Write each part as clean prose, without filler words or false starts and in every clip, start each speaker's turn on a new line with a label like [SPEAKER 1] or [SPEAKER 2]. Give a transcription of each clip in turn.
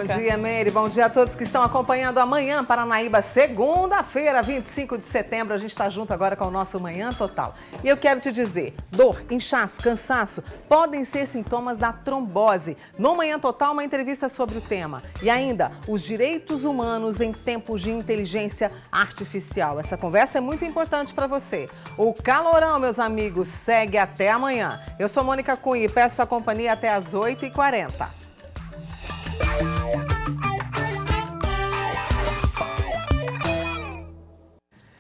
[SPEAKER 1] Bom dia, Meire. Bom dia a todos que estão acompanhando amanhã Paranaíba, segunda-feira, 25 de setembro. A gente está junto agora com o nosso Manhã Total. E eu quero te dizer, dor, inchaço, cansaço podem ser sintomas da trombose. No Manhã Total, uma entrevista sobre o tema. E ainda, os direitos humanos em tempos de inteligência artificial. Essa conversa é muito importante para você. O calorão, meus amigos, segue até amanhã. Eu sou Mônica Cunha e peço sua companhia até às 8h40.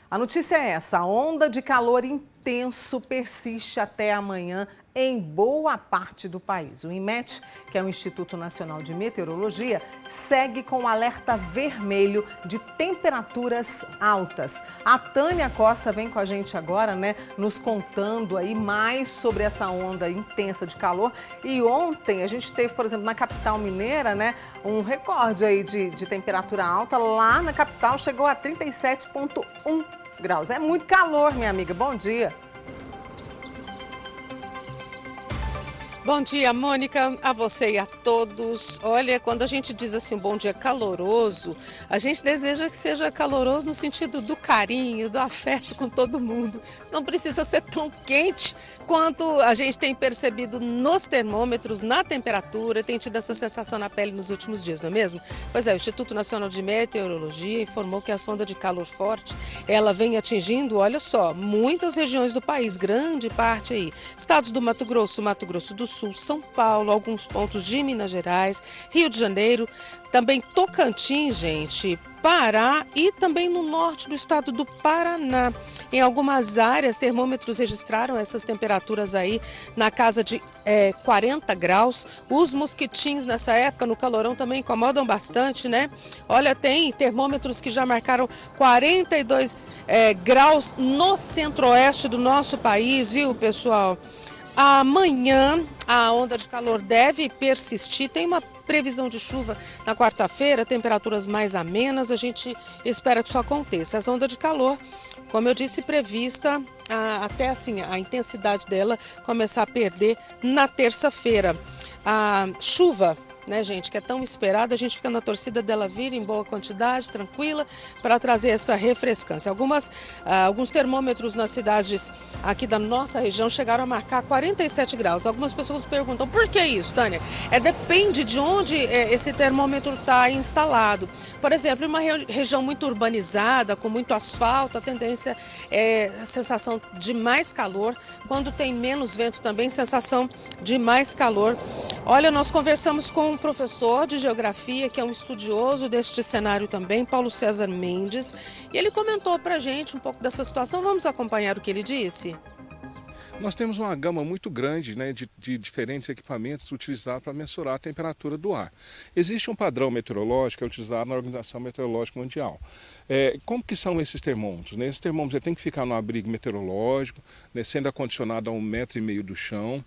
[SPEAKER 1] A notícia é essa: a onda de calor intenso persiste até amanhã em boa parte do país. O INMET, que é o Instituto Nacional de Meteorologia, segue com alerta vermelho de temperaturas altas. A Tânia Costa vem com a gente agora, nos contando aí mais sobre essa onda intensa de calor. E ontem a gente teve, por exemplo, na capital mineira, um recorde aí de temperatura alta. Lá na capital chegou a 37,1 graus. É muito calor, minha amiga. Bom dia.
[SPEAKER 2] Bom dia, Mônica, a você e a todos. Olha, quando a gente diz assim, um bom dia caloroso, a gente deseja que seja caloroso no sentido do carinho, do afeto com todo mundo. Não precisa ser tão quente quanto a gente tem percebido nos termômetros, na temperatura, tem tido essa sensação na pele nos últimos dias, não é mesmo? Pois é, o Instituto Nacional de Meteorologia informou que a sonda de calor forte, ela vem atingindo, olha só, muitas regiões do país, grande parte aí. Estados do Mato Grosso do Sul, São Paulo, alguns pontos de Minas Gerais, Rio de Janeiro, também Tocantins, gente, Pará e também no norte do estado do Paraná. Em algumas áreas, termômetros registraram essas temperaturas aí na casa de 40 graus. Os mosquitinhos nessa época, no calorão, também incomodam bastante, né? Olha, tem termômetros que já marcaram 42 graus no centro-oeste do nosso país, viu, pessoal? Amanhã a onda de calor deve persistir, tem uma previsão de chuva na quarta-feira, temperaturas mais amenas, a gente espera que isso aconteça. Essa onda de calor, como eu disse, prevista até assim, a intensidade dela começar a perder na terça-feira. A chuva, gente, que é tão esperada, a gente fica na torcida dela vir em boa quantidade, tranquila, para trazer essa refrescância. Alguns termômetros nas cidades aqui da nossa região chegaram a marcar 47 graus. Algumas pessoas perguntam, por que isso, Tânia? Depende de onde esse termômetro está instalado. Por exemplo, em uma região muito urbanizada, com muito asfalto, a tendência é a sensação de mais calor. Quando tem menos vento também, sensação de mais calor. Olha, nós conversamos com um professor de geografia, que é um estudioso deste cenário também, Paulo César Mendes, e ele comentou para a gente um pouco dessa situação. Vamos acompanhar o que ele disse?
[SPEAKER 3] Nós temos uma gama muito grande de diferentes equipamentos utilizados para mensurar a temperatura do ar. Existe um padrão meteorológico que é utilizado na Organização Meteorológica Mundial. Como que são esses termômetros? Esses termômetros têm que ficar no abrigo meteorológico, sendo acondicionado a 1,5 metro do chão,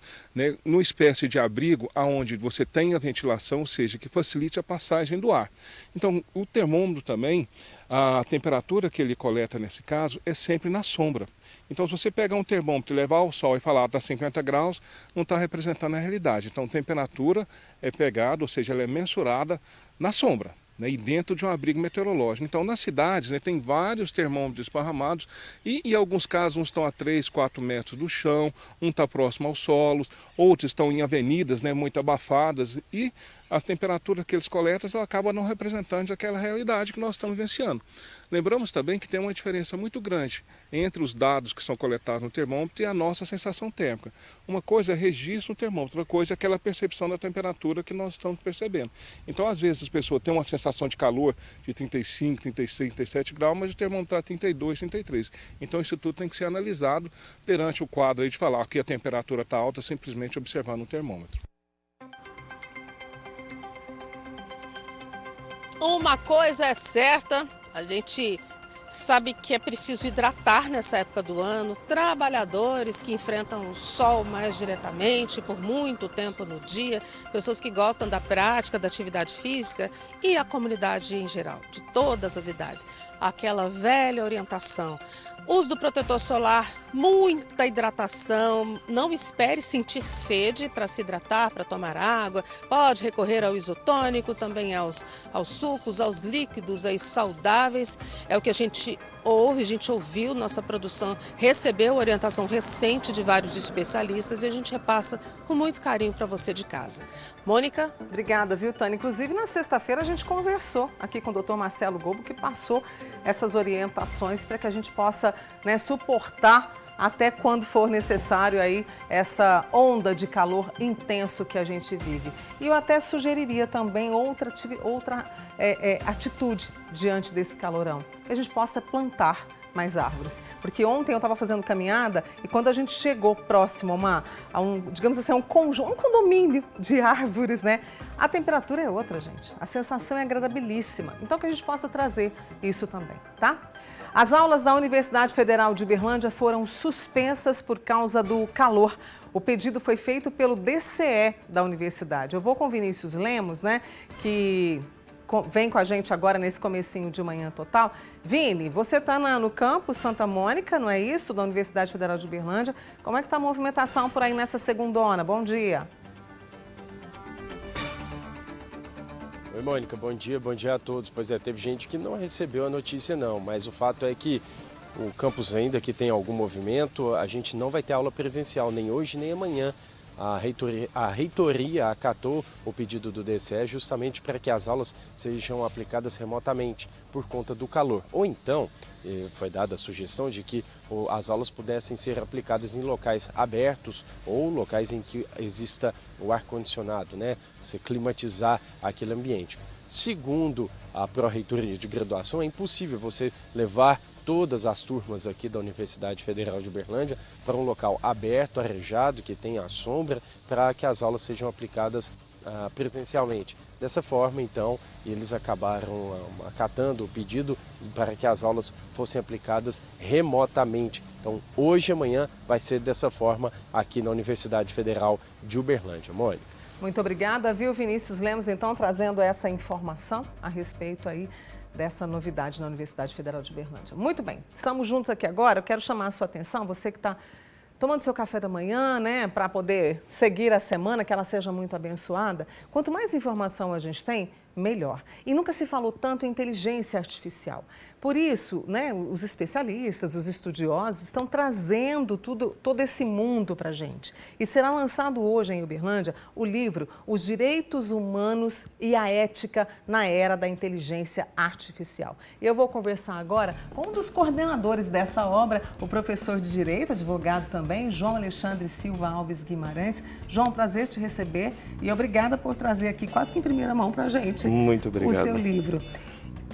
[SPEAKER 3] numa espécie de abrigo onde você tem a ventilação, ou seja, que facilite a passagem do ar. Então, o termômetro também, a temperatura que ele coleta nesse caso é sempre na sombra. Então, se você pegar um termômetro e levar ao sol e falar está 50 graus, não está representando a realidade. Então, a temperatura é pegada, ou seja, ela é mensurada na sombra, e dentro de um abrigo meteorológico. Então, nas cidades, tem vários termômetros esparramados e, em alguns casos, uns estão a 3, 4 metros do chão, um está próximo aos solos, outros estão em avenidas muito abafadas e as temperaturas que eles coletam acabam não representando aquela realidade que nós estamos vivenciando. Lembramos também que tem uma diferença muito grande entre os dados que são coletados no termômetro e a nossa sensação térmica. Uma coisa é registro no termômetro, outra coisa é aquela percepção da temperatura que nós estamos percebendo. Então, às vezes, as pessoas têm uma sensação de calor de 35, 36, 37 graus, mas o termômetro está 32, 33. Então, isso tudo tem que ser analisado perante o quadro aí de falar que a temperatura está alta simplesmente observando o termômetro.
[SPEAKER 2] Uma coisa é certa, a gente sabe que é preciso hidratar nessa época do ano, trabalhadores que enfrentam o sol mais diretamente por muito tempo no dia, pessoas que gostam da prática, da atividade física e a comunidade em geral, de todas as idades. Aquela velha orientação. Uso do protetor solar, muita hidratação, não espere sentir sede para se hidratar, para tomar água. Pode recorrer ao isotônico, também aos sucos, aos líquidos aí saudáveis. É o que a gente ouve, a gente ouviu, nossa produção recebeu orientação recente de vários especialistas e a gente repassa com muito carinho para você de casa. Mônica?
[SPEAKER 1] Obrigada, viu, Tânia? Inclusive, na sexta-feira a gente conversou aqui com o Dr. Marcelo Gobo, que passou essas orientações para que a gente possa, né, suportar até quando for necessário aí essa onda de calor intenso que a gente vive. E eu até sugeriria também outra atitude diante desse calorão, que a gente possa plantar mais árvores. Porque ontem eu estava fazendo caminhada e quando a gente chegou próximo a um, digamos assim, um condomínio de árvores, né? A temperatura é outra, gente. A sensação é agradabilíssima. Então que a gente possa trazer isso também, tá? As aulas da Universidade Federal de Uberlândia foram suspensas por causa do calor. O pedido foi feito pelo DCE da universidade. Eu vou com o Vinícius Lemos, né, que vem com a gente agora nesse comecinho de Manhã Total. Vini, você está no campus Santa Mônica, não é isso? Da Universidade Federal de Uberlândia. Como é que está a movimentação por aí nessa segundona? Bom dia.
[SPEAKER 4] Oi, Mônica, bom dia a todos. Pois é, teve gente que não recebeu a notícia não, mas o fato é que o campus ainda que tem algum movimento, a gente não vai ter aula presencial nem hoje nem amanhã. A reitoria acatou o pedido do DCE justamente para que as aulas sejam aplicadas remotamente por conta do calor. Ou então, foi dada a sugestão de que as aulas pudessem ser aplicadas em locais abertos ou locais em que exista o ar-condicionado, né? Você climatizar aquele ambiente. Segundo a Pró-Reitoria de Graduação, é impossível você levar todas as turmas aqui da Universidade Federal de Uberlândia para um local aberto, arejado, que tenha sombra, para que as aulas sejam aplicadas presencialmente. Dessa forma, então, eles acabaram acatando o pedido para que as aulas fossem aplicadas remotamente. Então, hoje e amanhã vai ser dessa forma aqui na Universidade Federal de Uberlândia. Mônica.
[SPEAKER 1] Muito obrigada, viu, Vinícius Lemos, então, trazendo essa informação a respeito aí dessa novidade na Universidade Federal de Uberlândia. Muito bem, estamos juntos aqui agora. Eu quero chamar a sua atenção, você que está tomando seu café da manhã, né, para poder seguir a semana, que ela seja muito abençoada. Quanto mais informação a gente tem, melhor. E nunca se falou tanto em inteligência artificial. Por isso, né, os especialistas, os estudiosos estão trazendo todo esse mundo para a gente. E será lançado hoje em Uberlândia o livro Os Direitos Humanos e a Ética na Era da Inteligência Artificial. E eu vou conversar agora com um dos coordenadores dessa obra, o professor de Direito, advogado também, João Alexandre Silva Alves Guimarães. João, prazer te receber e obrigada por trazer aqui quase que em primeira mão para a gente.
[SPEAKER 5] Muito obrigado.
[SPEAKER 1] O seu livro.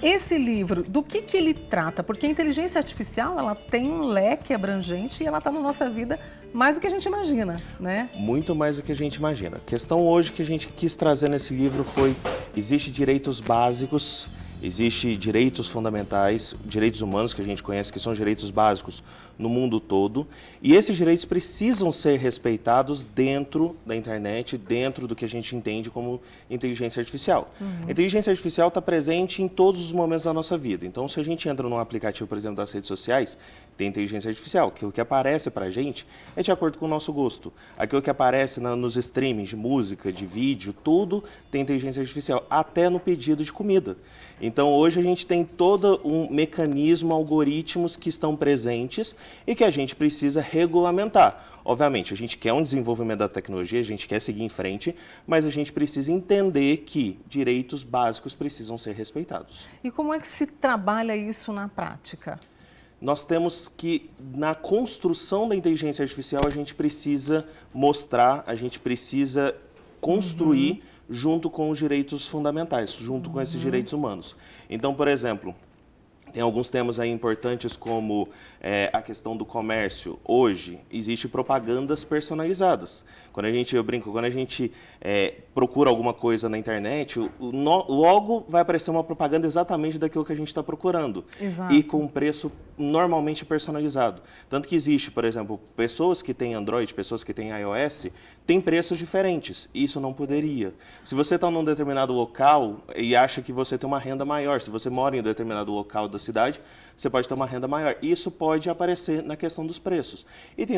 [SPEAKER 1] Esse livro, do que ele trata? Porque a inteligência artificial, ela tem um leque abrangente e ela está na nossa vida mais do que a gente imagina, né?
[SPEAKER 5] Muito mais do que a gente imagina. A questão hoje que a gente quis trazer nesse livro foi, existe direitos básicos, existe direitos fundamentais, direitos humanos que a gente conhece, que são direitos básicos no mundo todo, e esses direitos precisam ser respeitados dentro da internet, dentro do que a gente entende como inteligência artificial. A inteligência artificial está presente em todos os momentos da nossa vida. Então, se a gente entra num aplicativo, por exemplo, das redes sociais, tem inteligência artificial, que o que aparece para a gente é de acordo com o nosso gosto. Aquilo que aparece nos streamings de música, de vídeo, tudo tem inteligência artificial, até no pedido de comida. Então, hoje a gente tem todo um mecanismo, algoritmos que estão presentes e que a gente precisa regulamentar. Obviamente, a gente quer um desenvolvimento da tecnologia, a gente quer seguir em frente, mas a gente precisa entender que direitos básicos precisam ser respeitados.
[SPEAKER 1] E como é que se trabalha isso na prática?
[SPEAKER 5] Nós temos que, na construção da inteligência artificial, a gente precisa mostrar, a gente precisa construir junto com os direitos fundamentais, junto com esses direitos humanos. Então, por exemplo, Tem alguns temas aí importantes como a questão do comércio. Hoje, existe propagandas personalizadas. Eu brinco, quando a gente procura alguma coisa na internet, logo vai aparecer uma propaganda exatamente daquilo que a gente está procurando.
[SPEAKER 1] Exato.
[SPEAKER 5] E com um preço normalmente personalizado. Tanto que existe, por exemplo, pessoas que têm Android, pessoas que têm iOS, têm preços diferentes. Isso não poderia. Se você está num determinado local e acha que você tem uma renda maior, se você mora em um determinado local da cidade, você pode ter uma renda maior. Isso pode aparecer na questão dos preços. E tem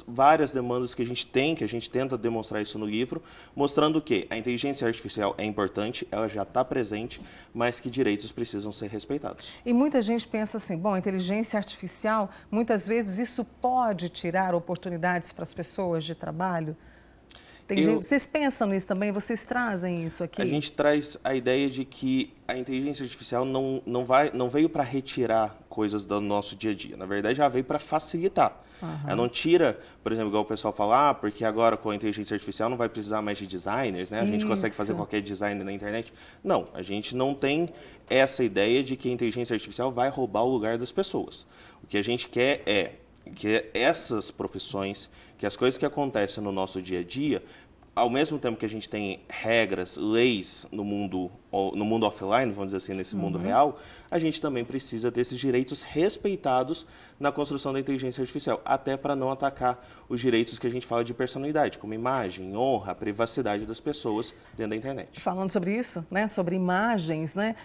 [SPEAKER 5] várias demandas que a gente tenta demonstrar isso no livro, mostrando que a inteligência artificial é importante, ela já está presente, mas que direitos precisam ser respeitados.
[SPEAKER 1] E muita gente pensa assim, bom, a inteligência artificial, muitas vezes isso pode tirar oportunidades para as pessoas de trabalho? Vocês pensam nisso também? Vocês trazem isso aqui?
[SPEAKER 5] A gente traz a ideia de que a inteligência artificial não veio para retirar coisas do nosso dia a dia. Na verdade, já veio para facilitar. Ela não tira, por exemplo, igual o pessoal fala, porque agora com a inteligência artificial não vai precisar mais de designers, né? A gente consegue fazer qualquer design na internet. Não, a gente não tem essa ideia de que a inteligência artificial vai roubar o lugar das pessoas. O que a gente quer é que essas profissões, que as coisas que acontecem no nosso dia a dia, ao mesmo tempo que a gente tem regras, leis no mundo offline, vamos dizer assim, nesse mundo real, a gente também precisa desses direitos respeitados na construção da inteligência artificial, até para não atacar os direitos que a gente fala de personalidade, como imagem, honra, privacidade das pessoas dentro da internet.
[SPEAKER 1] Falando sobre isso, né, sobre imagens, né,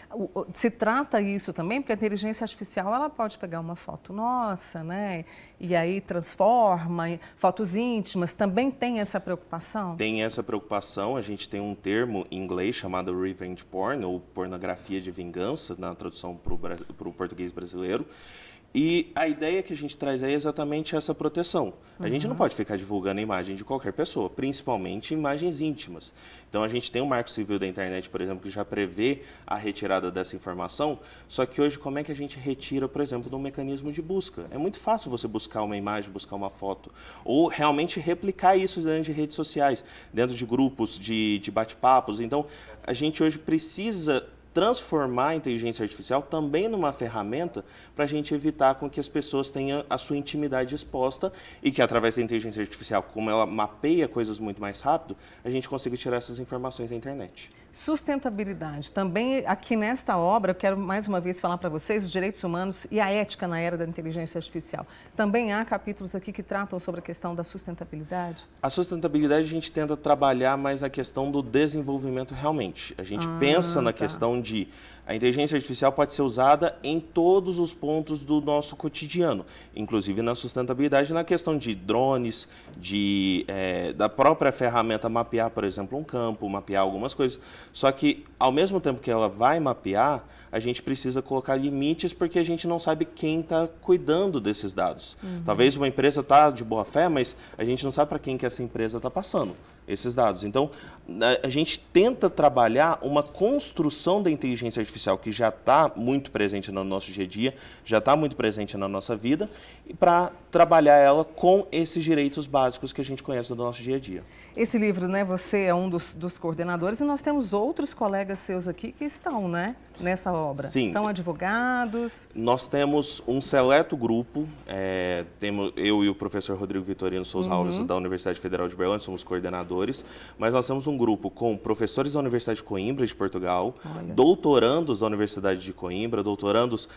[SPEAKER 1] se trata isso também, porque a inteligência artificial ela pode pegar uma foto nossa, né, e aí transforma, fotos íntimas, também tem essa preocupação?
[SPEAKER 5] Tem essa preocupação, a gente tem um termo em inglês chamado revenge porn, ou pornografia de vingança, na tradução para o português brasileiro. E a ideia que a gente traz é exatamente essa proteção. A gente não pode ficar divulgando a imagem de qualquer pessoa, principalmente imagens íntimas. Então a gente tem o Marco Civil da Internet, por exemplo, que já prevê a retirada dessa informação, só que hoje como é que a gente retira, por exemplo, no mecanismo de busca? É muito fácil você buscar uma imagem, buscar uma foto, ou realmente replicar isso dentro de redes sociais, dentro de grupos de bate-papos. Então a gente hoje precisa transformar a inteligência artificial também numa ferramenta para a gente evitar com que as pessoas tenham a sua intimidade exposta e que, através da inteligência artificial, como ela mapeia coisas muito mais rápido, a gente consiga tirar essas informações da internet.
[SPEAKER 1] Sustentabilidade. Também aqui nesta obra, eu quero mais uma vez falar para vocês os direitos humanos e a ética na era da inteligência artificial. Também há capítulos aqui que tratam sobre a questão da sustentabilidade?
[SPEAKER 5] A sustentabilidade a gente tenta trabalhar mais a questão do desenvolvimento realmente. A gente pensa na questão de a inteligência artificial pode ser usada em todos os pontos do nosso cotidiano, inclusive na sustentabilidade, na questão de drones, da própria ferramenta mapear, por exemplo, um campo, mapear algumas coisas. Só que, ao mesmo tempo que ela vai mapear, a gente precisa colocar limites porque a gente não sabe quem está cuidando desses dados. Talvez uma empresa está de boa fé, mas a gente não sabe para quem que essa empresa está passando esses dados. Então, a gente tenta trabalhar uma construção da inteligência artificial que já está muito presente no nosso dia a dia, já está muito presente na nossa vida, e para trabalhar ela com esses direitos básicos que a gente conhece do nosso dia a dia.
[SPEAKER 1] Esse livro, né, você é um dos coordenadores e nós temos outros colegas seus aqui que estão, né, nessa obra.
[SPEAKER 5] Sim.
[SPEAKER 1] São advogados?
[SPEAKER 5] Nós temos um seleto grupo, temos eu e o professor Rodrigo Vitorino Souza Alves, da Universidade Federal de Berlândia, somos coordenadores, mas nós temos um grupo com professores da Universidade de Coimbra, de Portugal, doutorandos da Universidade de Coimbra, doutorandos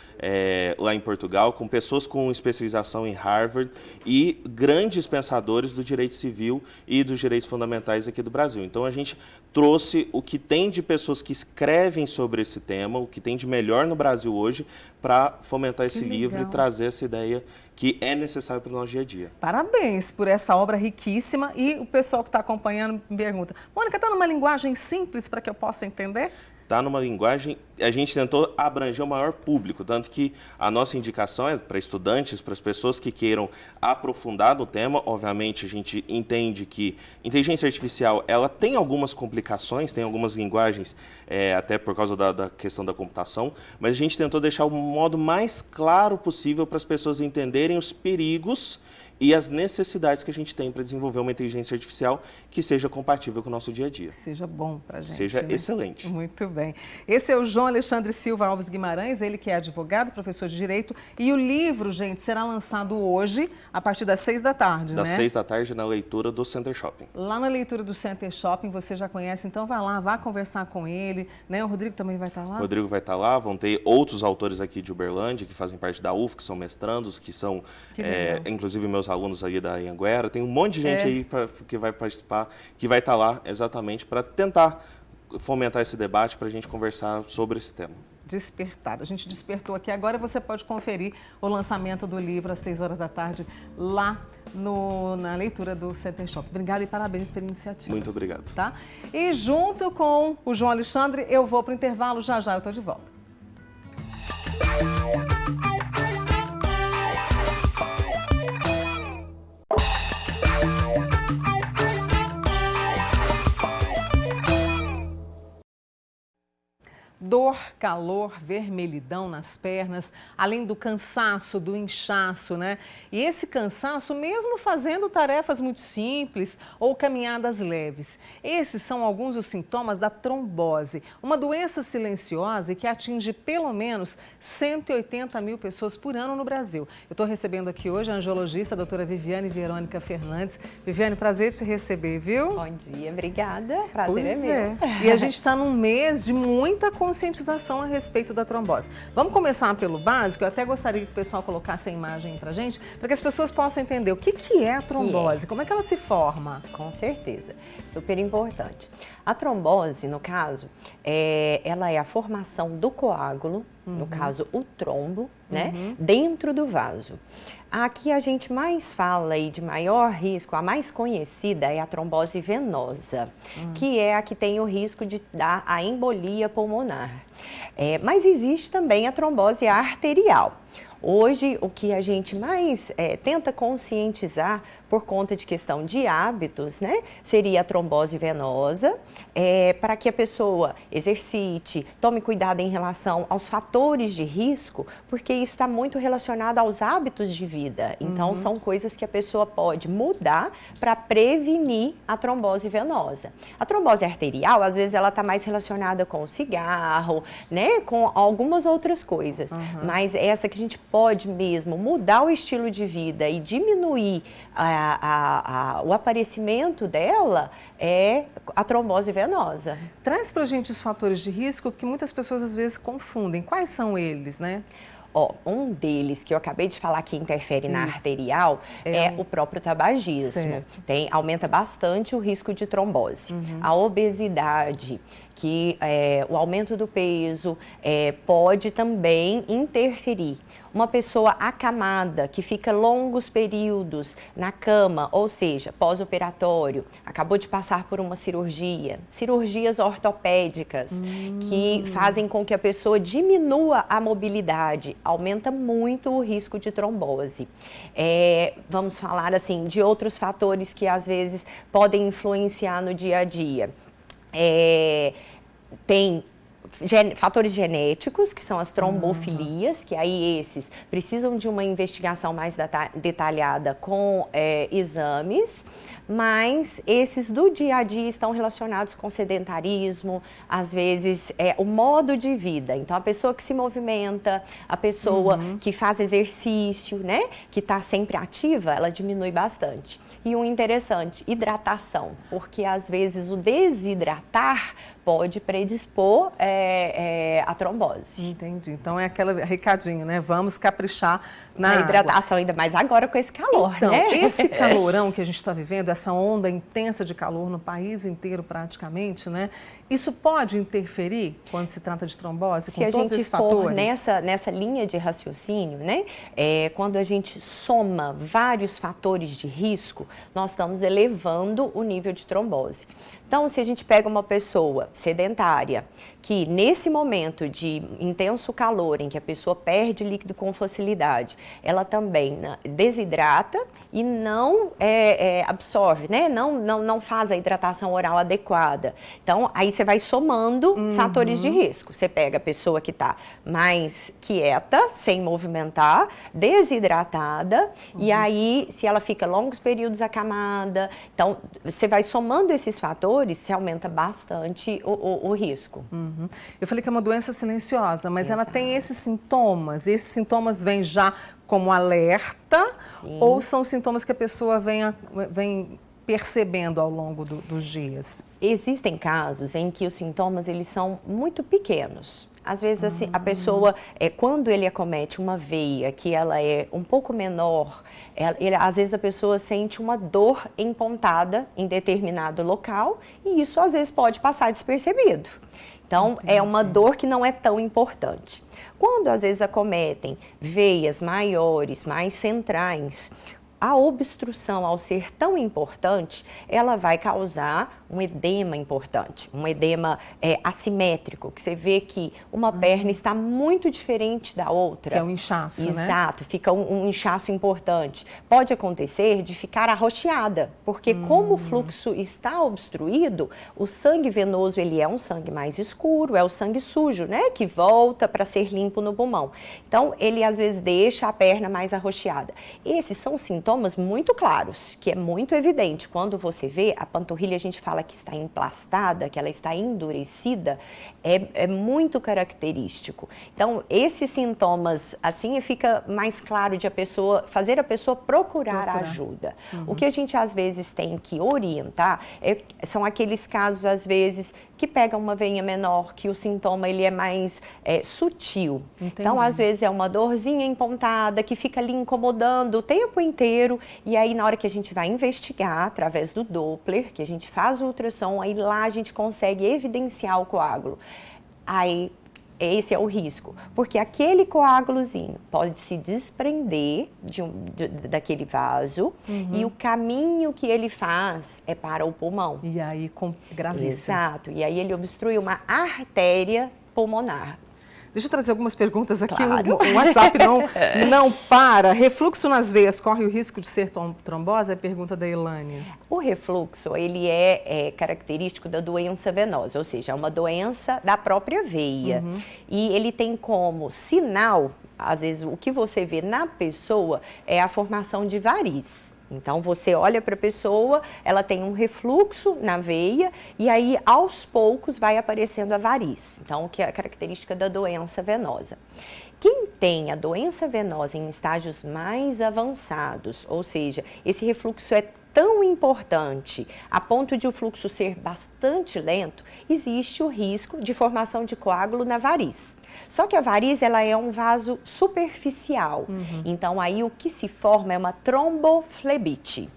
[SPEAKER 5] lá em Portugal, com pessoas com especialização em Harvard e grandes pensadores do direito civil e dos direitos fundamentais aqui do Brasil. Então a gente trouxe o que tem de pessoas que escrevem sobre esse tema, o que tem de melhor no Brasil hoje, para fomentar esse livro e trazer essa ideia que é necessária para o nosso dia a dia.
[SPEAKER 1] Parabéns por essa obra riquíssima e o pessoal que está acompanhando me pergunta, Mônica, está numa linguagem simples para que eu possa entender?
[SPEAKER 5] Está numa linguagem, a gente tentou abranger o maior público, tanto que a nossa indicação é para estudantes, para as pessoas que queiram aprofundar no tema. Obviamente, a gente entende que inteligência artificial, ela tem algumas complicações, tem algumas linguagens, até por causa da questão da computação, mas a gente tentou deixar o modo mais claro possível para as pessoas entenderem os perigos e as necessidades que a gente tem para desenvolver uma inteligência artificial que seja compatível com o nosso dia a dia.
[SPEAKER 1] Que seja bom para a gente.
[SPEAKER 5] Seja
[SPEAKER 1] né?
[SPEAKER 5] excelente.
[SPEAKER 1] Muito bem. Esse é o João Alexandre Silva Alves Guimarães, ele que é advogado, professor de Direito. E o livro, gente, será lançado hoje, a partir das 6 da tarde,
[SPEAKER 5] Das
[SPEAKER 1] né?
[SPEAKER 5] 6 da tarde, na leitura do Center Shopping.
[SPEAKER 1] Lá na leitura do Center Shopping, você já conhece, então vai lá, vá conversar com ele, né? O Rodrigo também vai estar lá?
[SPEAKER 5] O Rodrigo vai estar lá, vão ter outros autores aqui de Uberlândia, que fazem parte da UF, que são mestrandos, que são, inclusive, meus alunos ali da Anhanguera. Tem um monte de gente aí que vai participar, que vai estar lá exatamente para tentar fomentar esse debate, para a gente conversar sobre esse tema.
[SPEAKER 1] Despertar. A gente despertou aqui. Agora você pode conferir o lançamento do livro às 6 horas da tarde, lá na leitura do Center Shopping. Obrigada e parabéns pela iniciativa.
[SPEAKER 5] Muito obrigado.
[SPEAKER 1] Tá? E junto com o João Alexandre, eu vou para o intervalo. Já eu estou de volta. Dor, calor, vermelhidão nas pernas, além do cansaço, do inchaço, né? E esse cansaço mesmo fazendo tarefas muito simples ou caminhadas leves. Esses são alguns dos sintomas da trombose, uma doença silenciosa que atinge pelo menos 180 mil pessoas por ano no Brasil. Eu estou recebendo aqui hoje a angiologista, a doutora Viviane Verônica Fernandes. Viviane, prazer te receber, viu?
[SPEAKER 6] Bom dia, obrigada. Prazer
[SPEAKER 1] Pois
[SPEAKER 6] é meu.
[SPEAKER 1] E a gente está num mês de muita conscientização a respeito da trombose. Vamos começar pelo básico. Eu até gostaria que o pessoal colocasse a imagem para a gente, para que as pessoas possam entender o que é a trombose, como é que ela se forma.
[SPEAKER 6] Com certeza, super importante. A trombose, no caso, ela é a formação do coágulo, no caso o trombo, né, dentro do vaso. A que a gente mais fala e de maior risco, a mais conhecida é a trombose venosa, que é a que tem o risco de dar a embolia pulmonar. Mas existe também a trombose arterial. Hoje, o que a gente mais tenta conscientizar por conta de questão de hábitos, né, seria a trombose venosa, para que a pessoa exercite, tome cuidado em relação aos fatores de risco, porque isso está muito relacionado aos hábitos de vida. Então, são coisas que a pessoa pode mudar para prevenir a trombose venosa. A trombose arterial, às vezes, ela está mais relacionada com o cigarro, né, com algumas outras coisas. Mas essa que a gente pode mesmo mudar o estilo de vida e diminuir o aparecimento dela é a trombose venosa.
[SPEAKER 1] Traz pra gente os fatores de risco, porque muitas pessoas às vezes confundem. Quais são eles, né?
[SPEAKER 6] Um deles que eu acabei de falar que interfere na arterial é o próprio tabagismo. Aumenta bastante o risco de trombose. A obesidade, que o aumento do peso pode também interferir. Uma pessoa acamada, que fica longos períodos na cama, ou seja, pós-operatório, acabou de passar por uma cirurgia, cirurgias ortopédicas, que fazem com que a pessoa diminua a mobilidade, aumenta muito o risco de trombose. Vamos falar assim de outros fatores que às vezes podem influenciar no dia a dia. Tem fatores genéticos, que são as trombofilias, que aí esses precisam de uma investigação mais detalhada com exames, mas esses do dia a dia estão relacionados com sedentarismo, às vezes o modo de vida. Então, a pessoa que se movimenta, a pessoa que faz exercício, né, que está sempre ativa, ela diminui bastante. E um interessante, hidratação, porque às vezes o desidratar pode predispor a trombose.
[SPEAKER 1] Entendi. Então é aquele recadinho, né? Vamos caprichar na
[SPEAKER 6] hidratação, ainda mais agora com esse calor,
[SPEAKER 1] então,
[SPEAKER 6] né?
[SPEAKER 1] Esse calorão que a gente está vivendo, essa onda intensa de calor no país inteiro praticamente, né? Isso pode interferir quando se trata de trombose, com todos esses fatores?
[SPEAKER 6] Se a gente for nessa linha de raciocínio, né? Quando a gente soma vários fatores de risco, nós estamos elevando o nível de trombose. Então, se a gente pega uma pessoa sedentária, que nesse momento de intenso calor, em que a pessoa perde líquido com facilidade, ela também desidrata e não absorve, né? Não faz a hidratação oral adequada. Então, aí você vai somando fatores de risco. Você pega a pessoa que está mais quieta, sem movimentar, desidratada, e aí, se ela fica longos períodos acamada, então, você vai somando esses fatores, se aumenta bastante o risco.
[SPEAKER 1] Eu falei que é uma doença silenciosa, mas
[SPEAKER 6] Exato.
[SPEAKER 1] ela tem esses sintomas vêm já como alerta,
[SPEAKER 6] Sim.
[SPEAKER 1] ou são sintomas que a pessoa vem percebendo ao longo dos dias?
[SPEAKER 6] Existem casos em que os sintomas eles são muito pequenos. Às vezes, assim, a pessoa, quando ele acomete uma veia que ela é um pouco menor, às vezes a pessoa sente uma dor empontada em determinado local e isso às vezes pode passar despercebido. Então,
[SPEAKER 1] Entendi.
[SPEAKER 6] é uma dor que não é tão importante. Quando às vezes acometem veias maiores, mais centrais, a obstrução, ao ser tão importante, ela vai causar um edema importante, um edema assimétrico, que você vê que uma perna está muito diferente da outra.
[SPEAKER 1] Que é um inchaço, né?
[SPEAKER 6] Exato, fica um inchaço importante. Pode acontecer de ficar arroxeada, porque como o fluxo está obstruído, o sangue venoso, ele é um sangue mais escuro, é o sangue sujo, né? Que volta para ser limpo no pulmão. Então, ele às vezes deixa a perna mais arroxeada. Esses são sintomas muito claros, que é muito evidente. Quando você vê, a panturrilha, a gente fala que está emplastada, que ela está endurecida, é muito característico. Então, esses sintomas, assim, fica mais claro de fazer a pessoa procurar ajuda. O que a gente, às vezes, tem que orientar são aqueles casos, às vezes, que pegam uma veia menor, que o sintoma ele é mais sutil.
[SPEAKER 1] Entendi.
[SPEAKER 6] Então, às vezes, é uma dorzinha empontada que fica ali incomodando o tempo inteiro. E aí, na hora que a gente vai investigar, através do Doppler, que a gente faz o ultrassom, aí lá a gente consegue evidenciar o coágulo. Aí, esse é o risco, porque aquele coágulozinho pode se desprender daquele vaso e o caminho que ele faz é para o pulmão.
[SPEAKER 1] E aí, gravíssimo.
[SPEAKER 6] Exato, e aí ele obstrui uma artéria pulmonar.
[SPEAKER 1] Deixa eu trazer algumas perguntas aqui.
[SPEAKER 6] Claro.
[SPEAKER 1] O WhatsApp não para. Refluxo nas veias corre o risco de ser trombose? É a pergunta da Elane.
[SPEAKER 6] O refluxo, ele é característico da doença venosa, ou seja, é uma doença da própria veia. E ele tem como sinal, às vezes, o que você vê na pessoa é a formação de varizes. Então, você olha para a pessoa, ela tem um refluxo na veia e aí, aos poucos, vai aparecendo a variz. Então, que é a característica da doença venosa. Quem tem a doença venosa em estágios mais avançados, ou seja, esse refluxo é tão importante, a ponto de o fluxo ser bastante lento, existe o risco de formação de coágulo na variz. Só que a variz, ela é um vaso superficial. Então, aí o que se forma é uma tromboflebite.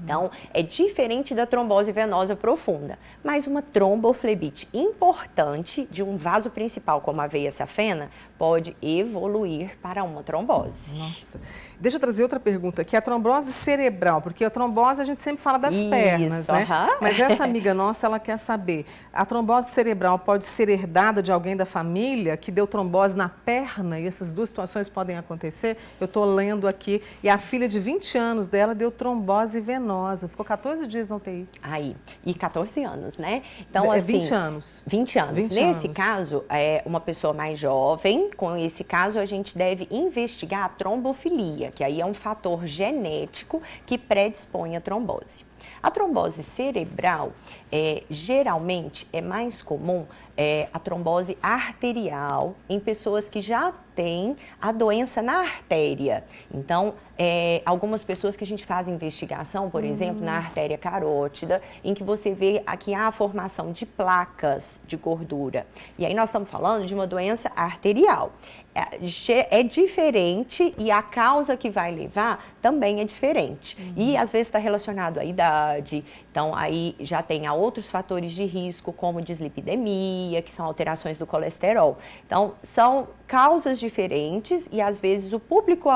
[SPEAKER 6] Então, é diferente da trombose venosa profunda, mas uma tromboflebite importante de um vaso principal, como a veia safena, pode evoluir para uma trombose.
[SPEAKER 1] Nossa. Deixa eu trazer outra pergunta aqui, a trombose cerebral, porque a trombose a gente sempre fala das pernas, né? Mas essa amiga nossa, ela quer saber, a trombose cerebral pode ser herdada de alguém da família que deu trombose na perna e essas duas situações podem acontecer? Eu estou lendo aqui, e a filha de 20 anos dela deu trombose venosa, ficou 14 dias na UTI.
[SPEAKER 6] Aí, e 14 anos, né? Então, assim,
[SPEAKER 1] 20 anos.
[SPEAKER 6] 20 anos.
[SPEAKER 1] 20
[SPEAKER 6] Nesse
[SPEAKER 1] anos.
[SPEAKER 6] caso, uma pessoa mais jovem, com esse caso, a gente deve investigar a trombofilia, que aí é um fator genético que predispõe à trombose. A trombose cerebral, geralmente, é mais comum a trombose arterial em pessoas que já têm a doença na artéria. Então, algumas pessoas que a gente faz investigação, por exemplo, na artéria carótida, em que você vê que há a formação de placas de gordura. E aí nós estamos falando de uma doença arterial. É diferente e a causa que vai levar também é diferente. E às vezes está relacionado à idade, então aí já tem outros fatores de risco, como dislipidemia, que são alterações do colesterol. Então, são causas diferentes e às vezes o público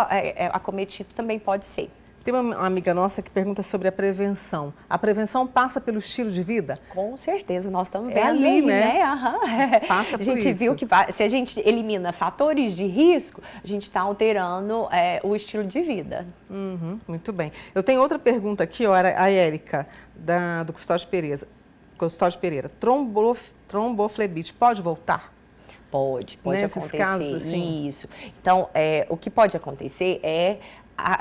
[SPEAKER 6] acometido também pode ser.
[SPEAKER 1] Tem uma amiga nossa que pergunta sobre a prevenção. A prevenção passa pelo estilo de vida?
[SPEAKER 6] Com certeza, nós estamos vendo
[SPEAKER 1] ali,
[SPEAKER 6] aí,
[SPEAKER 1] né?
[SPEAKER 6] Aham.
[SPEAKER 1] Passa por
[SPEAKER 6] isso. A gente viu que se a gente elimina fatores de risco, a gente está alterando o estilo de vida.
[SPEAKER 1] Muito bem. Eu tenho outra pergunta aqui, ó, a Érica, do Custódio Pereira. Tromboflebite pode voltar?
[SPEAKER 6] Pode
[SPEAKER 1] Nesses
[SPEAKER 6] acontecer.
[SPEAKER 1] casos, assim?
[SPEAKER 6] Isso. Então, o que pode acontecer é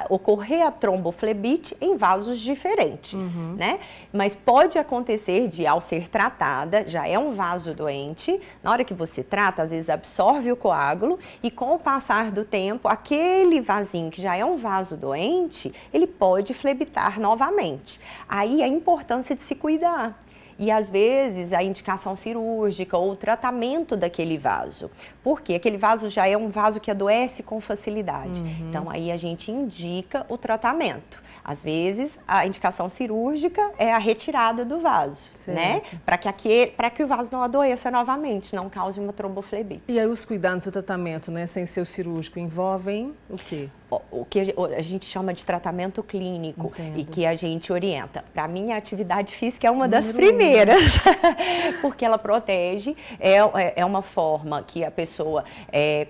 [SPEAKER 6] ocorrer a tromboflebite em vasos diferentes, né? Mas pode acontecer ao ser tratada, já é um vaso doente, na hora que você trata, às vezes absorve o coágulo e com o passar do tempo, aquele vasinho que já é um vaso doente, ele pode flebitar novamente. Aí a importância de se cuidar. E, às vezes, a indicação cirúrgica ou o tratamento daquele vaso. Porque aquele vaso já é um vaso que adoece com facilidade. Então, aí a gente indica o tratamento. Às vezes, a indicação cirúrgica é a retirada do vaso, né? Para que o vaso não adoeça novamente, não cause uma tromboflebite.
[SPEAKER 1] E aí os cuidados do tratamento, né, sem ser o cirúrgico, envolvem o quê?
[SPEAKER 6] O que a gente chama de tratamento clínico.
[SPEAKER 1] Entendo.
[SPEAKER 6] E que a gente orienta. Para mim, a atividade física é uma das primeiras, porque ela protege, é uma forma que a pessoa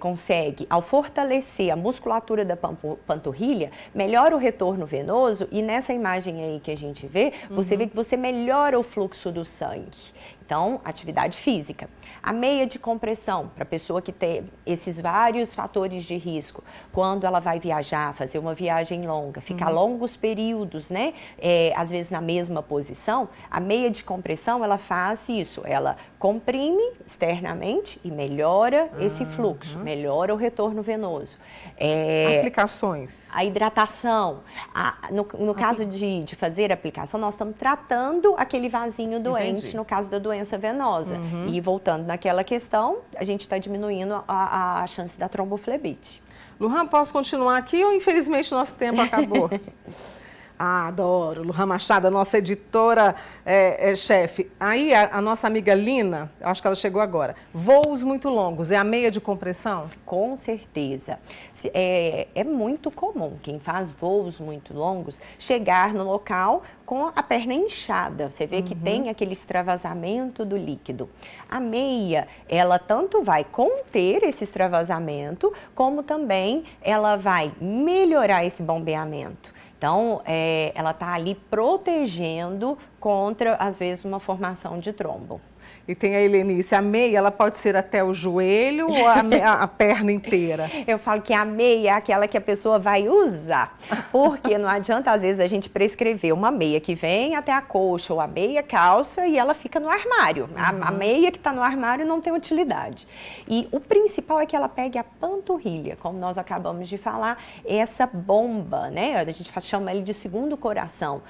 [SPEAKER 6] consegue, ao fortalecer a musculatura da panturrilha, melhora o retorno venoso e nessa imagem aí que a gente vê, você vê que você melhora o fluxo do sangue. Então, atividade física. A meia de compressão, para a pessoa que tem esses vários fatores de risco, quando ela vai viajar, fazer uma viagem longa, ficar longos períodos, né? Às vezes na mesma posição, a meia de compressão, ela faz isso, ela comprime externamente e melhora esse fluxo, melhora o retorno venoso.
[SPEAKER 1] Aplicações.
[SPEAKER 6] A hidratação. No caso de fazer a aplicação, nós estamos tratando aquele vasinho doente,
[SPEAKER 1] Entendi.
[SPEAKER 6] no caso da doença venosa. E voltando naquela questão, a gente está diminuindo a chance da tromboflebite.
[SPEAKER 1] Luhan, posso continuar aqui ou infelizmente nosso tempo acabou? Adoro. Luhan Machado, a nossa editora chefe. Aí a nossa amiga Lina, acho que ela chegou agora. Voos muito longos, é a meia de compressão?
[SPEAKER 6] Com certeza. É muito comum quem faz voos muito longos chegar no local com a perna inchada. Você vê que tem aquele extravasamento do líquido. A meia, ela tanto vai conter esse extravasamento, como também ela vai melhorar esse bombeamento. Então, ela está ali protegendo contra, às vezes, uma formação de trombo.
[SPEAKER 1] E tem a Helenice, a meia, ela pode ser até o joelho ou a perna inteira?
[SPEAKER 6] Eu falo que a meia é aquela que a pessoa vai usar, porque não adianta, às vezes, a gente prescrever uma meia que vem até a coxa ou a meia calça e ela fica no armário. A meia que está no armário não tem utilidade. E o principal é que ela pegue a panturrilha, como nós acabamos de falar, essa bomba, né? A gente chama ele de segundo coração.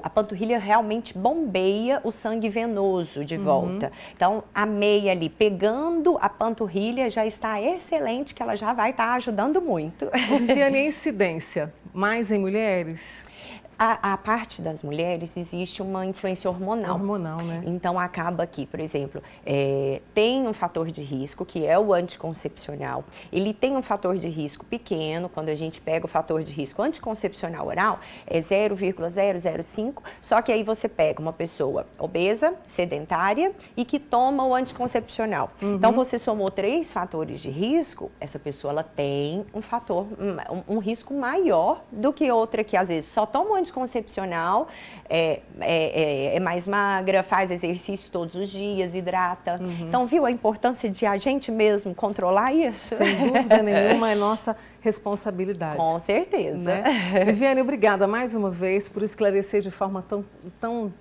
[SPEAKER 6] A panturrilha realmente bombeia o sangue venoso de volta. Então, a meia ali pegando a panturrilha já está excelente, que ela já vai estar ajudando muito.
[SPEAKER 1] Viviane, a incidência, mais em mulheres?
[SPEAKER 6] A parte das mulheres existe uma influência hormonal.
[SPEAKER 1] Hormonal, né?
[SPEAKER 6] Então, acaba que, por exemplo, tem um fator de risco, que é o anticoncepcional. Ele tem um fator de risco pequeno, quando a gente pega o fator de risco anticoncepcional oral, é 0,005, só que aí você pega uma pessoa obesa, sedentária e que toma o anticoncepcional. Então, você somou 3 fatores de risco, essa pessoa ela tem um risco maior do que outra que, às vezes, só toma o anticoncepcional, é mais magra, faz exercício todos os dias, hidrata. Então, viu a importância de a gente mesmo controlar isso?
[SPEAKER 1] Sem dúvida nenhuma, é nossa responsabilidade.
[SPEAKER 6] Com certeza.
[SPEAKER 1] Né? Viviane, obrigada mais uma vez por esclarecer de forma tão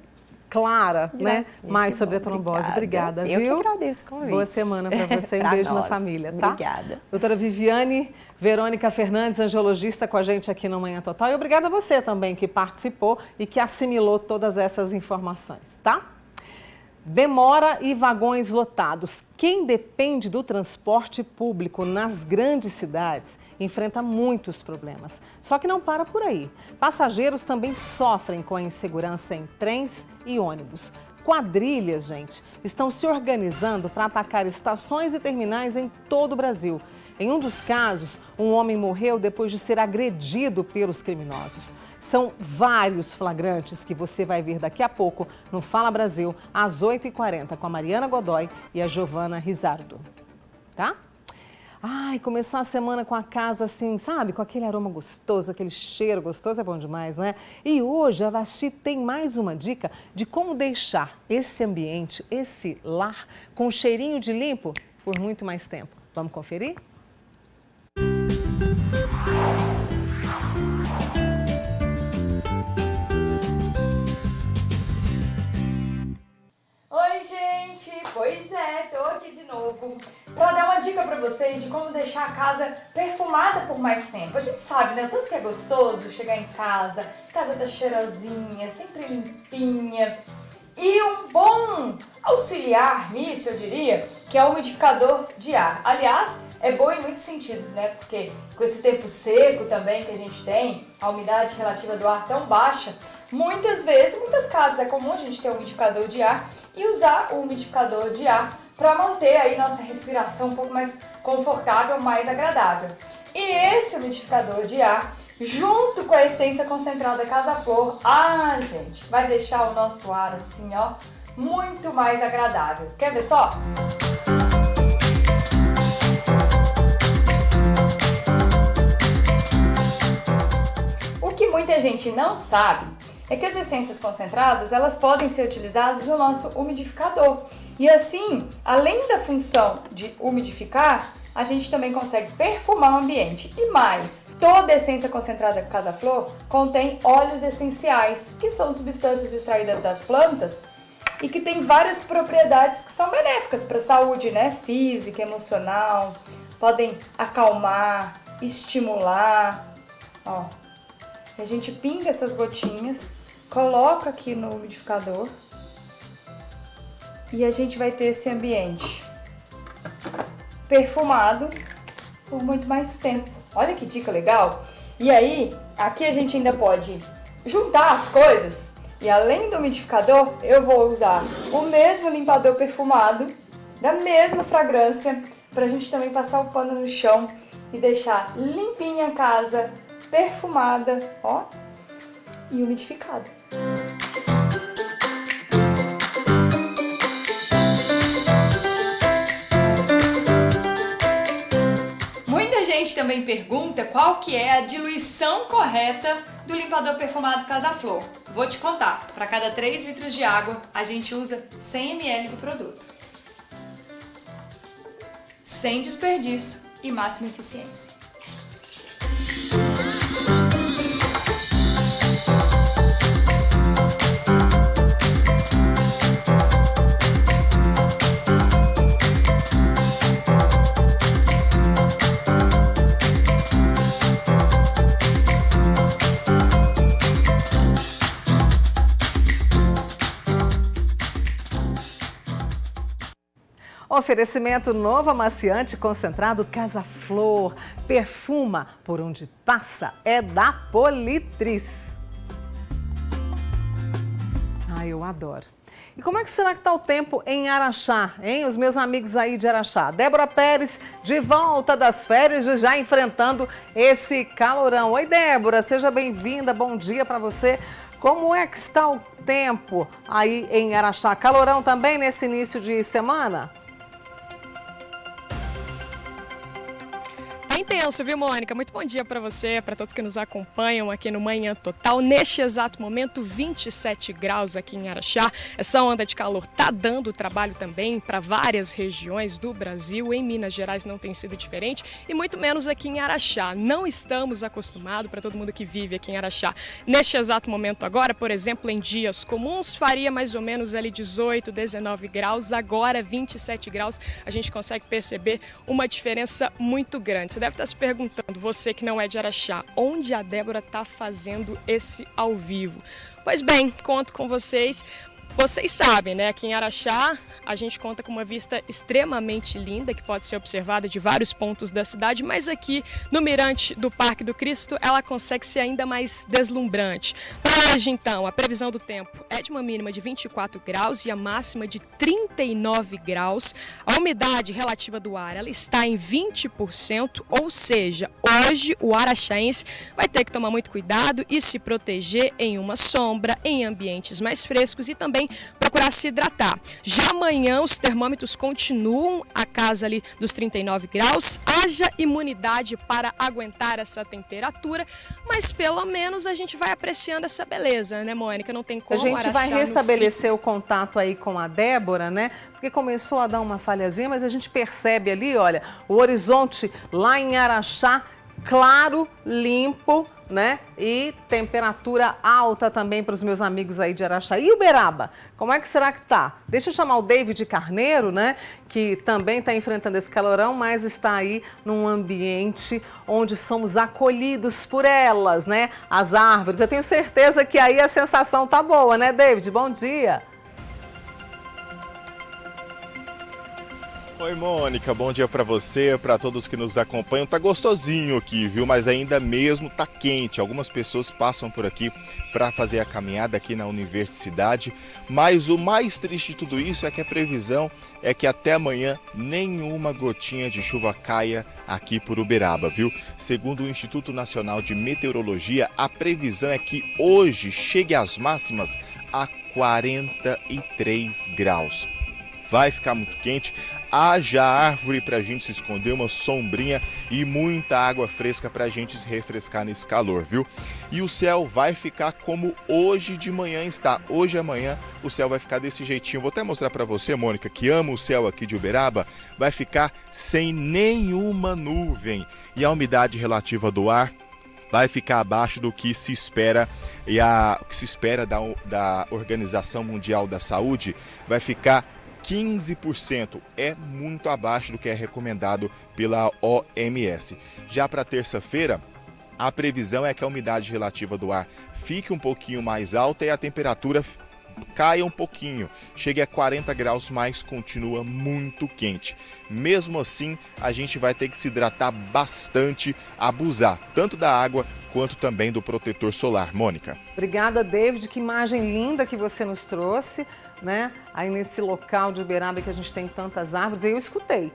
[SPEAKER 1] clara, né? Mais sobre a trombose. Obrigada, viu?
[SPEAKER 6] Eu que agradeço o convite.
[SPEAKER 1] Boa semana para você, um beijo na família, tá?
[SPEAKER 6] Obrigada.
[SPEAKER 1] Doutora Viviane Verônica Fernandes, angiologista, com a gente aqui no Manhã Total. E obrigada a você também que participou e que assimilou todas essas informações, tá? Demora e vagões lotados. Quem depende do transporte público nas grandes cidades enfrenta muitos problemas. Só que não para por aí. Passageiros também sofrem com a insegurança em trens e ônibus. Quadrilhas, gente, estão se organizando para atacar estações e terminais em todo o Brasil. Em um dos casos, um homem morreu depois de ser agredido pelos criminosos. São vários flagrantes que você vai ver daqui a pouco no Fala Brasil, às 8h40, com a Mariana Godoy e a Giovana Rizardo. Tá? Ai, começar a semana com a casa assim, sabe? Com aquele aroma gostoso, aquele cheiro gostoso, é bom demais, né? E hoje a Vasti tem mais uma dica de como deixar esse ambiente, esse lar, com cheirinho de limpo por muito mais tempo. Vamos conferir?
[SPEAKER 7] Oi, gente! Pois é, tô aqui de novo para dar uma dica para vocês de como deixar a casa perfumada por mais tempo. A gente sabe, né? Tanto que é gostoso chegar em casa, a casa tá cheirosinha, sempre limpinha. E um bom auxiliar nisso, eu diria, que é o umidificador de ar. Aliás, é bom em muitos sentidos, né? Porque com esse tempo seco também que a gente tem, a umidade relativa do ar tão baixa, muitas vezes, muitas casas é comum a gente ter um umidificador de ar e usar o umidificador de ar para manter aí nossa respiração um pouco mais confortável, mais agradável. E esse umidificador de ar, junto com a essência concentrada Casa Flor, gente, vai deixar o nosso ar assim, ó, muito mais agradável. Quer ver só? O que muita gente não sabe é que as essências concentradas, elas podem ser utilizadas no nosso umidificador. E assim, além da função de umidificar, a gente também consegue perfumar o ambiente. E mais, toda essência concentrada Casa Flor contém óleos essenciais, que são substâncias extraídas das plantas e que tem várias propriedades que são benéficas para a saúde, né? Física, emocional, podem acalmar, estimular, ó. A gente pinga essas gotinhas, coloca aqui no umidificador e a gente vai ter esse ambiente perfumado por muito mais tempo. Olha que dica legal! E aí, aqui a gente ainda pode juntar as coisas e além do umidificador, eu vou usar o mesmo limpador perfumado, da mesma fragrância, pra gente também passar o pano no chão e deixar limpinha a casa, perfumada, ó, e umidificada. Muita gente também pergunta qual que é a diluição correta do limpador perfumado Casa Flor. Vou te contar, para cada 3 litros de água, a gente usa 100 ml do produto. Sem desperdício e máxima eficiência.
[SPEAKER 1] Oferecimento novo amaciante concentrado Casa Flor. Perfuma por onde passa, é da Politriz. Ai, eu adoro. E como é que será que está o tempo em Araxá, hein? Os meus amigos aí de Araxá. Débora Pérez, de volta das férias e já enfrentando esse calorão. Oi, Débora, seja bem-vinda, bom dia para você. Como é que está o tempo aí em Araxá? Calorão também nesse início de semana?
[SPEAKER 8] Intenso, viu, Mônica? Muito bom dia para você, para todos que nos acompanham aqui no Manhã Total. Neste exato momento, 27 graus aqui em Araxá. Essa onda de calor tá dando trabalho também para várias regiões do Brasil. Em Minas Gerais não tem sido diferente e muito menos aqui em Araxá. Não estamos acostumados, para todo mundo que vive aqui em Araxá. Neste exato momento agora, por exemplo, em dias comuns, faria mais ou menos ali 18, 19 graus. Agora, 27 graus, a gente consegue perceber uma diferença muito grande. Você deve estar se perguntando, você que não é de Araxá, onde a Débora está fazendo esse ao vivo? Pois bem, conto com vocês Vocês sabem, né? Aqui em Araxá, a gente conta com uma vista extremamente linda, que pode ser observada de vários pontos da cidade, mas aqui no mirante do Parque do Cristo, ela consegue ser ainda mais deslumbrante. Para hoje, então, a previsão do tempo é de uma mínima de 24 graus e a máxima de 39 graus. A umidade relativa do ar, ela está em 20%, ou seja, hoje o araxaense vai ter que tomar muito cuidado e se proteger em uma sombra, em ambientes mais frescos e também procurar se hidratar. Já amanhã os termômetros continuam a casa ali dos 39 graus, haja imunidade para aguentar essa temperatura, mas pelo menos a gente vai apreciando essa beleza, né, Mônica? Não tem como
[SPEAKER 1] a gente vai restabelecer o contato aí com a Débora, né? Porque começou a dar uma falhazinha, mas a gente percebe ali, olha, o horizonte lá em Araxá, claro, limpo, né? E temperatura alta também para os meus amigos aí de Araxá. E Uberaba, como é que será que tá? Deixa eu chamar o David Carneiro, né? Que também está enfrentando esse calorão, mas está aí num ambiente onde somos acolhidos por elas, né? As árvores. Eu tenho certeza que aí a sensação tá boa, né, David? Bom dia.
[SPEAKER 9] Oi, Mônica, bom dia para você, para todos que nos acompanham. Tá gostosinho aqui, viu? Mas ainda mesmo tá quente. Algumas pessoas passam por aqui para fazer a caminhada aqui na Universidade. Mas o mais triste de tudo isso é que a previsão é que até amanhã nenhuma gotinha de chuva caia aqui por Uberaba, viu? Segundo o Instituto Nacional de Meteorologia, a previsão é que hoje chegue às máximas a 43 graus. Vai ficar muito quente, haja árvore para a gente se esconder, uma sombrinha e muita água fresca para a gente se refrescar nesse calor, viu? E o céu vai ficar como hoje de manhã está. Hoje e amanhã o céu vai ficar desse jeitinho. Vou até mostrar para você, Mônica, que ama o céu aqui de Uberaba, vai ficar sem nenhuma nuvem. E a umidade relativa do ar vai ficar abaixo do que se espera e o que se espera da Organização Mundial da Saúde vai ficar 15%, é muito abaixo do que é recomendado pela OMS. Já para terça-feira, a previsão é que a umidade relativa do ar fique um pouquinho mais alta e a temperatura caia um pouquinho, chegue a 40 graus, mas continua muito quente. Mesmo assim, a gente vai ter que se hidratar bastante, abusar tanto da água quanto também do protetor solar. Mônica.
[SPEAKER 1] Obrigada, David, que imagem linda que você nos trouxe, né? Aí nesse local de Uberaba que a gente tem tantas árvores, eu escutei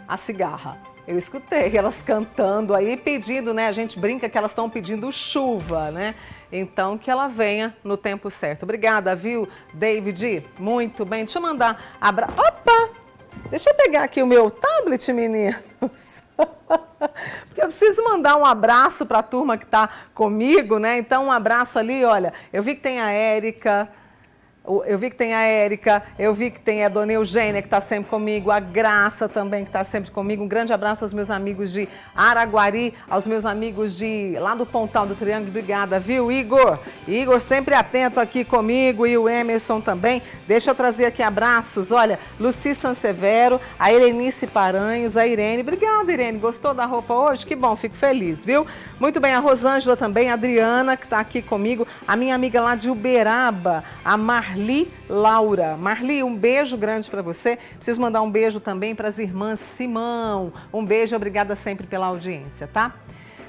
[SPEAKER 1] a cigarra. Eu escutei elas cantando aí, pedindo, né? A gente brinca que elas estão pedindo chuva, né? Então, que ela venha no tempo certo. Obrigada, viu, David? Muito bem. Deixa eu mandar abraço. Opa! Deixa eu pegar aqui o meu tablet, meninos. Porque eu preciso mandar um abraço para a turma que está comigo, né? Então, um abraço ali, olha. Eu vi que tem a Érica. Eu vi que tem a Érica, eu vi que tem a Dona Eugênia, que está sempre comigo, a Graça também, que está sempre comigo. Um grande abraço aos meus amigos de Araguari, aos meus amigos de lá do Pontão do Triângulo. Obrigada, viu, Igor? Igor sempre atento aqui comigo e o Emerson também. Deixa eu trazer aqui abraços. Olha, Luci Sansevero, a Irenice Paranhos, a Irene. Obrigada, Irene. Gostou da roupa hoje? Que bom, fico feliz, viu? Muito bem, a Rosângela também, a Adriana, que está aqui comigo, a minha amiga lá de Uberaba, a Marli Laura. Marli, um beijo grande para você. Preciso mandar um beijo também para as irmãs Simão. Um beijo, obrigada sempre pela audiência, tá?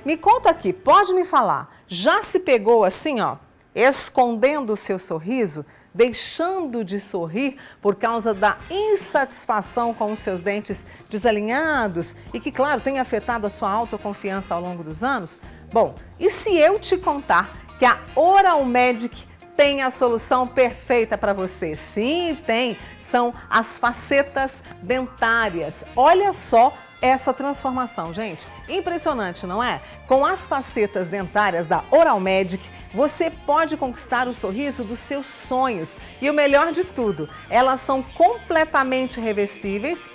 [SPEAKER 1] Me conta aqui, pode me falar, já se pegou assim, ó, escondendo o seu sorriso, deixando de sorrir por causa da insatisfação com os seus dentes desalinhados e que, claro, tem afetado a sua autoconfiança ao longo dos anos? Bom, e se eu te contar que a Oral Medic tem a solução perfeita para você? Sim, tem. São as facetas dentárias. Olha só essa transformação, gente. Impressionante, não é? Com as facetas dentárias da Oral Medic, você pode conquistar o sorriso dos seus sonhos. E o melhor de tudo, elas são completamente reversíveis,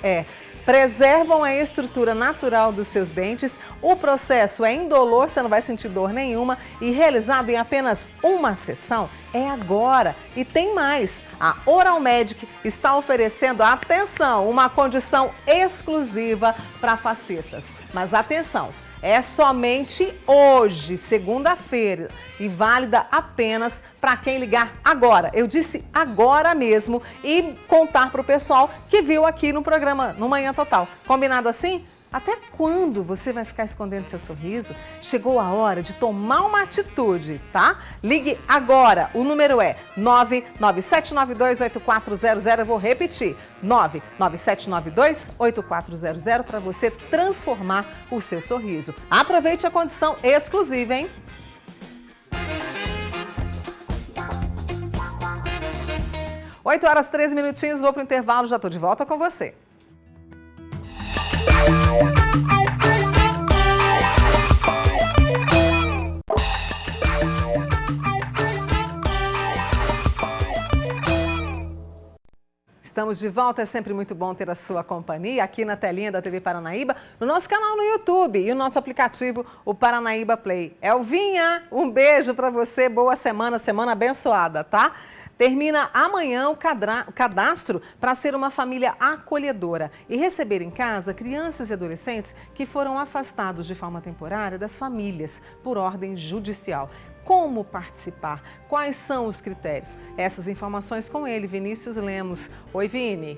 [SPEAKER 1] preservam a estrutura natural dos seus dentes, o processo é indolor, você não vai sentir dor nenhuma e realizado em apenas uma sessão. É agora. E tem mais, a Oral Medic está oferecendo, atenção, uma condição exclusiva para facetas. Mas atenção, É somente hoje, segunda-feira, e válida apenas para quem ligar agora. Eu disse agora mesmo e contar para o pessoal que viu aqui no programa, no Manhã Total. Combinado assim? Até quando você vai ficar escondendo seu sorriso? Chegou a hora de tomar uma atitude, tá? Ligue agora. O número é 997928400. Eu vou repetir. 997928400 para você transformar o seu sorriso. Aproveite a condição exclusiva, hein? Oito horas, 13 minutinhos, vou para o intervalo, já estou de volta com você. Estamos de volta, é sempre muito bom ter a sua companhia aqui na telinha da TV Paranaíba, no nosso canal no YouTube e o nosso aplicativo, o Paranaíba Play. Elvinha, um beijo para você, boa semana, semana abençoada, tá? Termina amanhã o cadastro para ser uma família acolhedora e receber em casa crianças e adolescentes que foram afastados de forma temporária das famílias por ordem judicial. Como participar? Quais são os critérios? Essas informações com ele, Vinícius Lemos. Oi, Vini.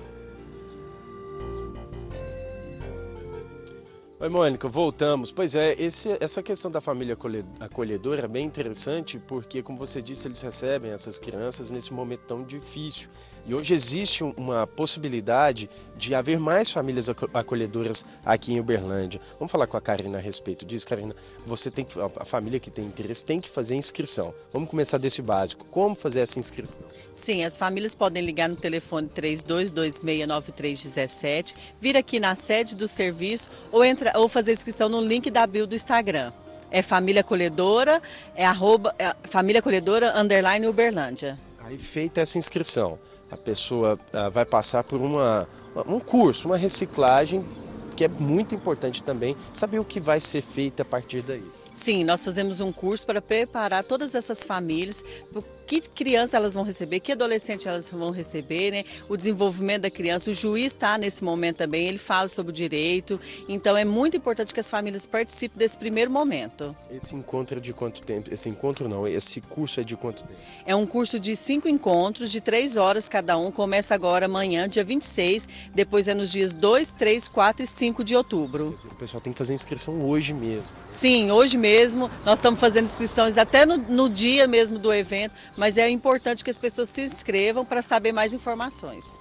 [SPEAKER 4] Oi, Mônica, voltamos. Pois é, essa questão da família acolhedora é bem interessante porque, como você disse, eles recebem essas crianças nesse momento tão difícil. E hoje existe uma possibilidade de haver mais famílias acolhedoras aqui em Uberlândia. Vamos falar com a Karina a respeito disso. Karina, a família que tem interesse tem que fazer inscrição. Vamos começar desse básico. Como fazer essa inscrição?
[SPEAKER 10] Sim, as famílias podem ligar no telefone 32269317, vir aqui na sede do serviço ou fazer inscrição no link da bio do Instagram. É Família Acolhedora, Família Acolhedora _ Uberlândia.
[SPEAKER 4] Aí, feita essa inscrição, a pessoa vai passar por um curso, uma reciclagem, que é muito importante também, saber o que vai ser feito a partir daí.
[SPEAKER 10] Sim, nós fazemos um curso para preparar todas essas famílias, que criança elas vão receber, que adolescente elas vão receber, né? O desenvolvimento da criança, o juiz está nesse momento também, ele fala sobre o direito, então é muito importante que as famílias participem desse primeiro momento.
[SPEAKER 4] Esse encontro é de quanto tempo? Esse curso é de quanto tempo?
[SPEAKER 10] É um curso de 5 encontros, de 3 horas cada um, começa agora amanhã, dia 26, depois é nos dias 2, 3, 4 e 5 de outubro.
[SPEAKER 4] Quer dizer, o pessoal tem que fazer inscrição hoje mesmo.
[SPEAKER 10] Sim, hoje mesmo, nós estamos fazendo inscrições até no dia mesmo do evento, mas é importante que as pessoas se inscrevam para saber mais informações.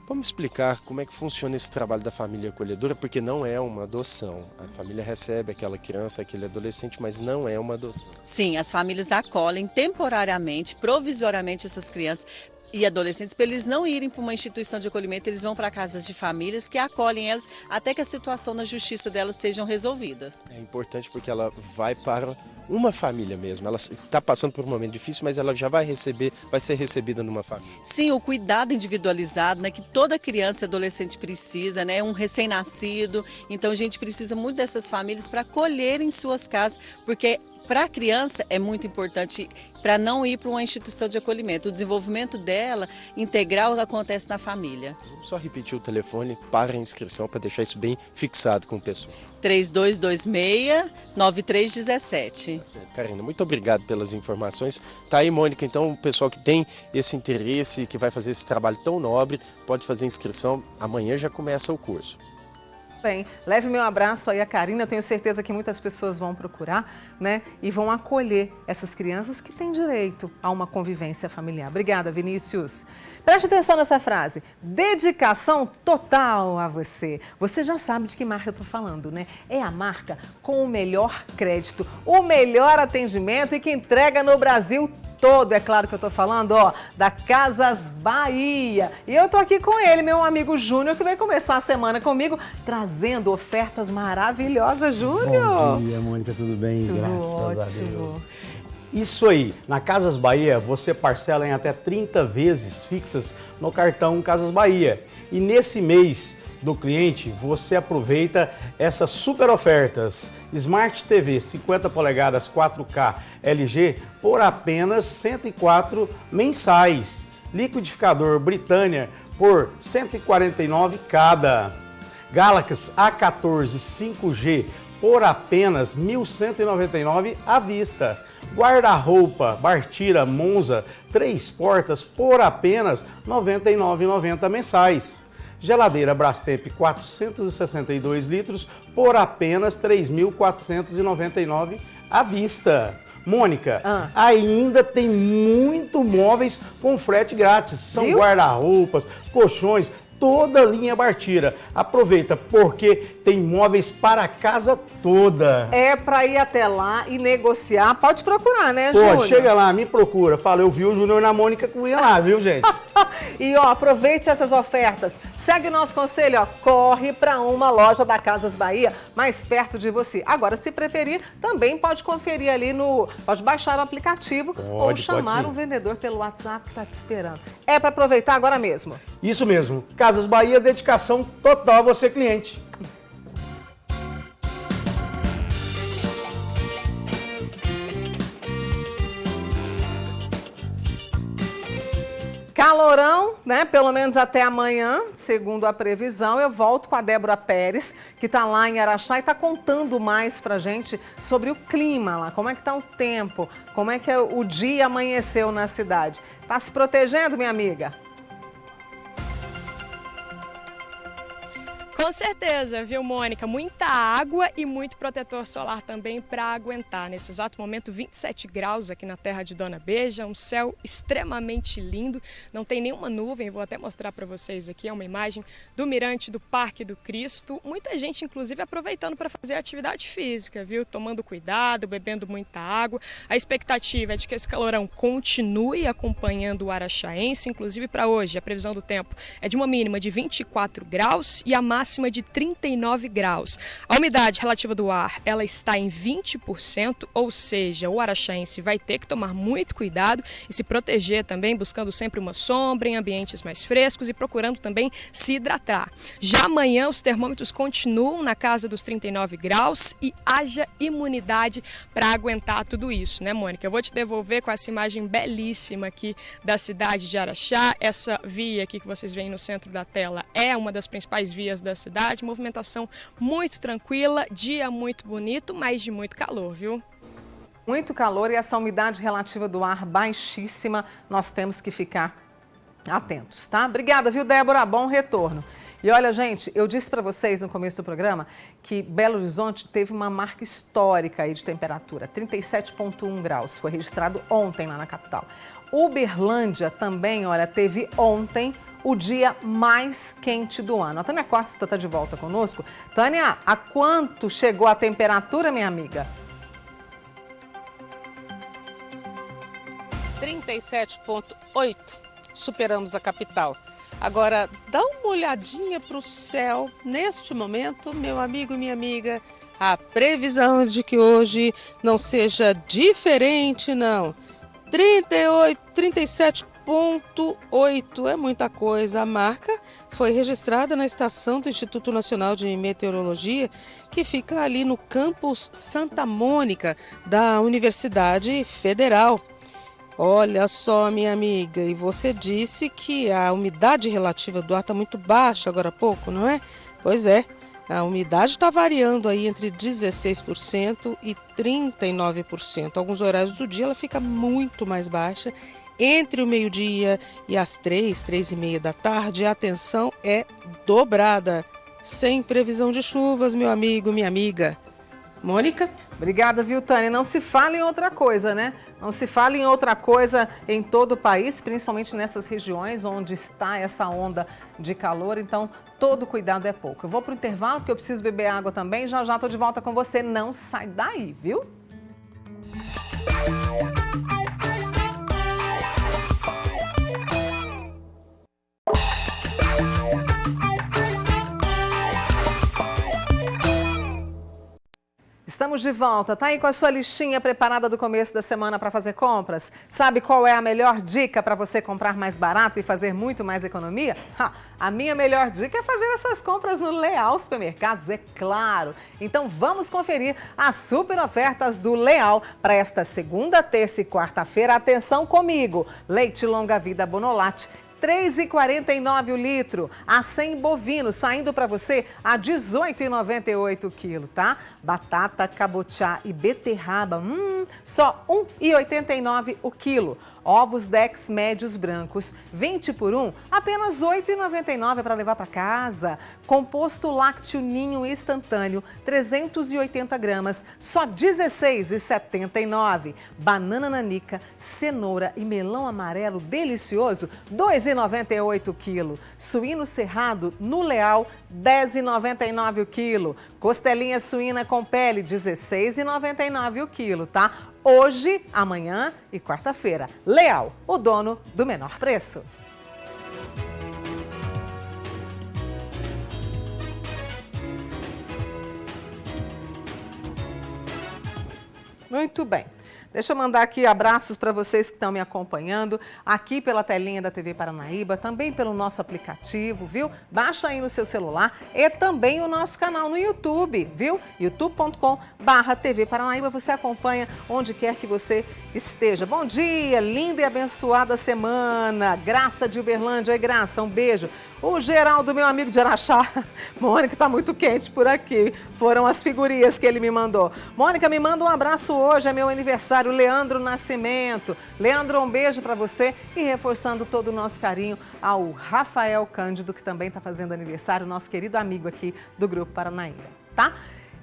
[SPEAKER 4] Vamos explicar como é que funciona esse trabalho da família acolhedora, porque não é uma adoção. A família recebe aquela criança, aquele adolescente, mas não é uma adoção.
[SPEAKER 10] Sim, as famílias acolhem temporariamente, provisoriamente essas crianças e adolescentes, para eles não irem para uma instituição de acolhimento, eles vão para casas de famílias que acolhem elas até que a situação na justiça delas sejam resolvidas.
[SPEAKER 4] É importante porque ela vai para uma família mesmo, ela está passando por um momento difícil, mas ela já vai ser recebida numa família.
[SPEAKER 10] Sim, o cuidado individualizado, né, que toda criança e adolescente precisa, né, um recém-nascido, então a gente precisa muito dessas famílias para acolher em suas casas, porque para a criança é muito importante para não ir para uma instituição de acolhimento. O desenvolvimento dela integral acontece na família.
[SPEAKER 4] Vamos só repetir o telefone para a inscrição para deixar isso bem fixado com o pessoal.
[SPEAKER 10] 3226-9317.
[SPEAKER 4] Karina, muito obrigado pelas informações. Tá aí, Mônica, então o pessoal que tem esse interesse, que vai fazer esse trabalho tão nobre, pode fazer inscrição. Amanhã já começa o curso.
[SPEAKER 1] Bem, leve meu abraço aí a Karina, eu tenho certeza que muitas pessoas vão procurar, né, e vão acolher essas crianças que têm direito a uma convivência familiar. Obrigada, Vinícius. Preste atenção nessa frase, dedicação total a você. Você já sabe de que marca eu estou falando, né? É a marca com o melhor crédito, o melhor atendimento e que entrega no Brasil todo. É claro que eu estou falando, ó, da Casas Bahia. E eu estou aqui com ele, meu amigo Júnior, que vai começar a semana comigo, trazendo ofertas maravilhosas. Júnior!
[SPEAKER 11] Bom dia, Mônica, tudo bem?
[SPEAKER 1] Tudo
[SPEAKER 11] Graças
[SPEAKER 1] ótimo.
[SPEAKER 11] a Deus. Isso aí, na Casas Bahia você parcela em até 30 vezes fixas no cartão Casas Bahia. E nesse mês do cliente, você aproveita essas super ofertas. Smart TV 50 polegadas 4K LG por apenas R$ 104 mensais. Liquidificador Britânia por R$ 149 cada. Galaxy A14 5G por apenas R$ 1.199 à vista. Guarda-roupa Bartira Monza 3 portas por apenas R$ 99,90 mensais. Geladeira Brastemp 462 litros por apenas R$ 3.499 à vista. Mônica, ainda tem muito móveis com frete grátis. São guarda-roupas, colchões, toda a linha Bartira. Aproveita, porque tem móveis para a casa toda.
[SPEAKER 1] É para ir até lá e negociar. Pode procurar, né, Júnior?
[SPEAKER 11] Pode, chega lá, me procura. Fala, eu vi o Júnior na Mônica com ia lá, viu, gente?
[SPEAKER 1] E, ó, aproveite essas ofertas. Segue o nosso conselho, ó. Corre para uma loja da Casas Bahia mais perto de você. Agora, se preferir, também pode conferir ali no... Pode baixar o aplicativo ou chamar um vendedor pelo WhatsApp que está te esperando. É para aproveitar agora mesmo.
[SPEAKER 11] Isso mesmo. Casas Bahia, dedicação total a você, cliente.
[SPEAKER 1] Calorão, né? Pelo menos até amanhã, segundo a previsão. Eu volto com a Débora Pérez, que está lá em Araxá e está contando mais pra gente sobre o clima lá. Como é que tá o tempo, como é que o dia amanheceu na cidade. Tá se protegendo, minha amiga?
[SPEAKER 8] Com certeza, viu, Mônica? Muita água e muito protetor solar também para aguentar. Nesse exato momento, 27 graus aqui na terra de Dona Beija, um céu extremamente lindo, não tem nenhuma nuvem, vou até mostrar para vocês aqui, é uma imagem do mirante do Parque do Cristo. Muita gente, inclusive, aproveitando para fazer atividade física, viu? Tomando cuidado, bebendo muita água. A expectativa é de que esse calorão continue acompanhando o araxaense, inclusive para hoje. A previsão do tempo é de uma mínima de 24 graus e a máxima de 39 graus. A umidade relativa do ar, ela está em 20%, ou seja, o araxaense vai ter que tomar muito cuidado e se proteger também, buscando sempre uma sombra em ambientes mais frescos e procurando também se hidratar. Já amanhã os termômetros continuam na casa dos 39 graus e haja imunidade para aguentar tudo isso, né, Mônica? Eu vou te devolver com essa imagem belíssima aqui da cidade de Araxá. Essa via aqui que vocês veem no centro da tela é uma das principais vias da cidade, movimentação muito tranquila, dia muito bonito, mas de muito calor, viu?
[SPEAKER 1] Muito calor e essa umidade relativa do ar baixíssima, nós temos que ficar atentos, tá? Obrigada, viu, Débora? Bom retorno. E olha, gente, eu disse para vocês no começo do programa que Belo Horizonte teve uma marca histórica aí de temperatura, 37,1 graus, foi registrado ontem lá na capital. Uberlândia também, olha, teve ontem o dia mais quente do ano. A Tânia Costa está de volta conosco. Tânia, a quanto chegou a temperatura, minha amiga?
[SPEAKER 2] 37,8. Superamos a capital. Agora, dá uma olhadinha para o céu. Neste momento, meu amigo e minha amiga, a previsão é de que hoje não seja diferente, não. 37,8 é muita coisa. A marca foi registrada na estação do Instituto Nacional de Meteorologia, que fica ali no campus Santa Mônica, da Universidade Federal. Olha só, minha amiga, e você disse que a umidade relativa do ar está muito baixa agora há pouco, não é? Pois é, a umidade está variando aí entre 16% e 39%. Alguns horários do dia ela fica muito mais baixa. Entre o meio-dia e as 3h30 da tarde, a atenção é dobrada. Sem previsão de chuvas, meu amigo, minha amiga. Mônica?
[SPEAKER 1] Obrigada, viu, Tânia? Não se fala em outra coisa, né? Não se fala em outra coisa em todo o país, principalmente nessas regiões onde está essa onda de calor. Então, todo cuidado é pouco. Eu vou para o intervalo, porque eu preciso beber água também. Já já estou de volta com você. Não sai daí, viu? Estamos de volta. Tá aí com a sua listinha preparada do começo da semana para fazer compras? Sabe qual é a melhor dica para você comprar mais barato e fazer muito mais economia? A minha melhor dica é fazer as suas compras no Leal Supermercados, é claro. Então vamos conferir as super ofertas do Leal para esta segunda, terça e quarta-feira. Atenção comigo! Leite longa vida Bonolate, 3,49 o litro. Acém bovino saindo para você a 18,98 o quilo, tá? Batata, cabotiá e beterraba, só 1,89 o quilo. Ovos Dex médios brancos, 20 por 1, apenas 8,99 para levar para casa. Composto lácteo ninho instantâneo, 380 gramas, só 16,79. Banana nanica, cenoura e melão amarelo delicioso, 2,98 o quilo. Suíno cerrado no Leal, 10,99 o quilo. Costelinha suína com pele, 16,99 o quilo, tá? Hoje, amanhã e quarta-feira. Leal, o dono do menor preço. Muito bem. Deixa eu mandar aqui abraços para vocês que estão me acompanhando, aqui pela telinha da TV Paranaíba, também pelo nosso aplicativo, viu? Baixa aí no seu celular e também o nosso canal no YouTube, viu? youtube.com/TV Paranaíba, você acompanha onde quer que você esteja. Bom dia, linda e abençoada semana. Graça de Uberlândia, oi Graça, um beijo. O Geraldo, meu amigo de Araxá. Mônica, tá muito quente por aqui. Foram as figurinhas que ele me mandou. Mônica, me manda um abraço hoje, é meu aniversário, Leandro Nascimento. Leandro, um beijo para você e reforçando todo o nosso carinho ao Rafael Cândido, que também tá fazendo aniversário, nosso querido amigo aqui do Grupo Paranaíba, tá?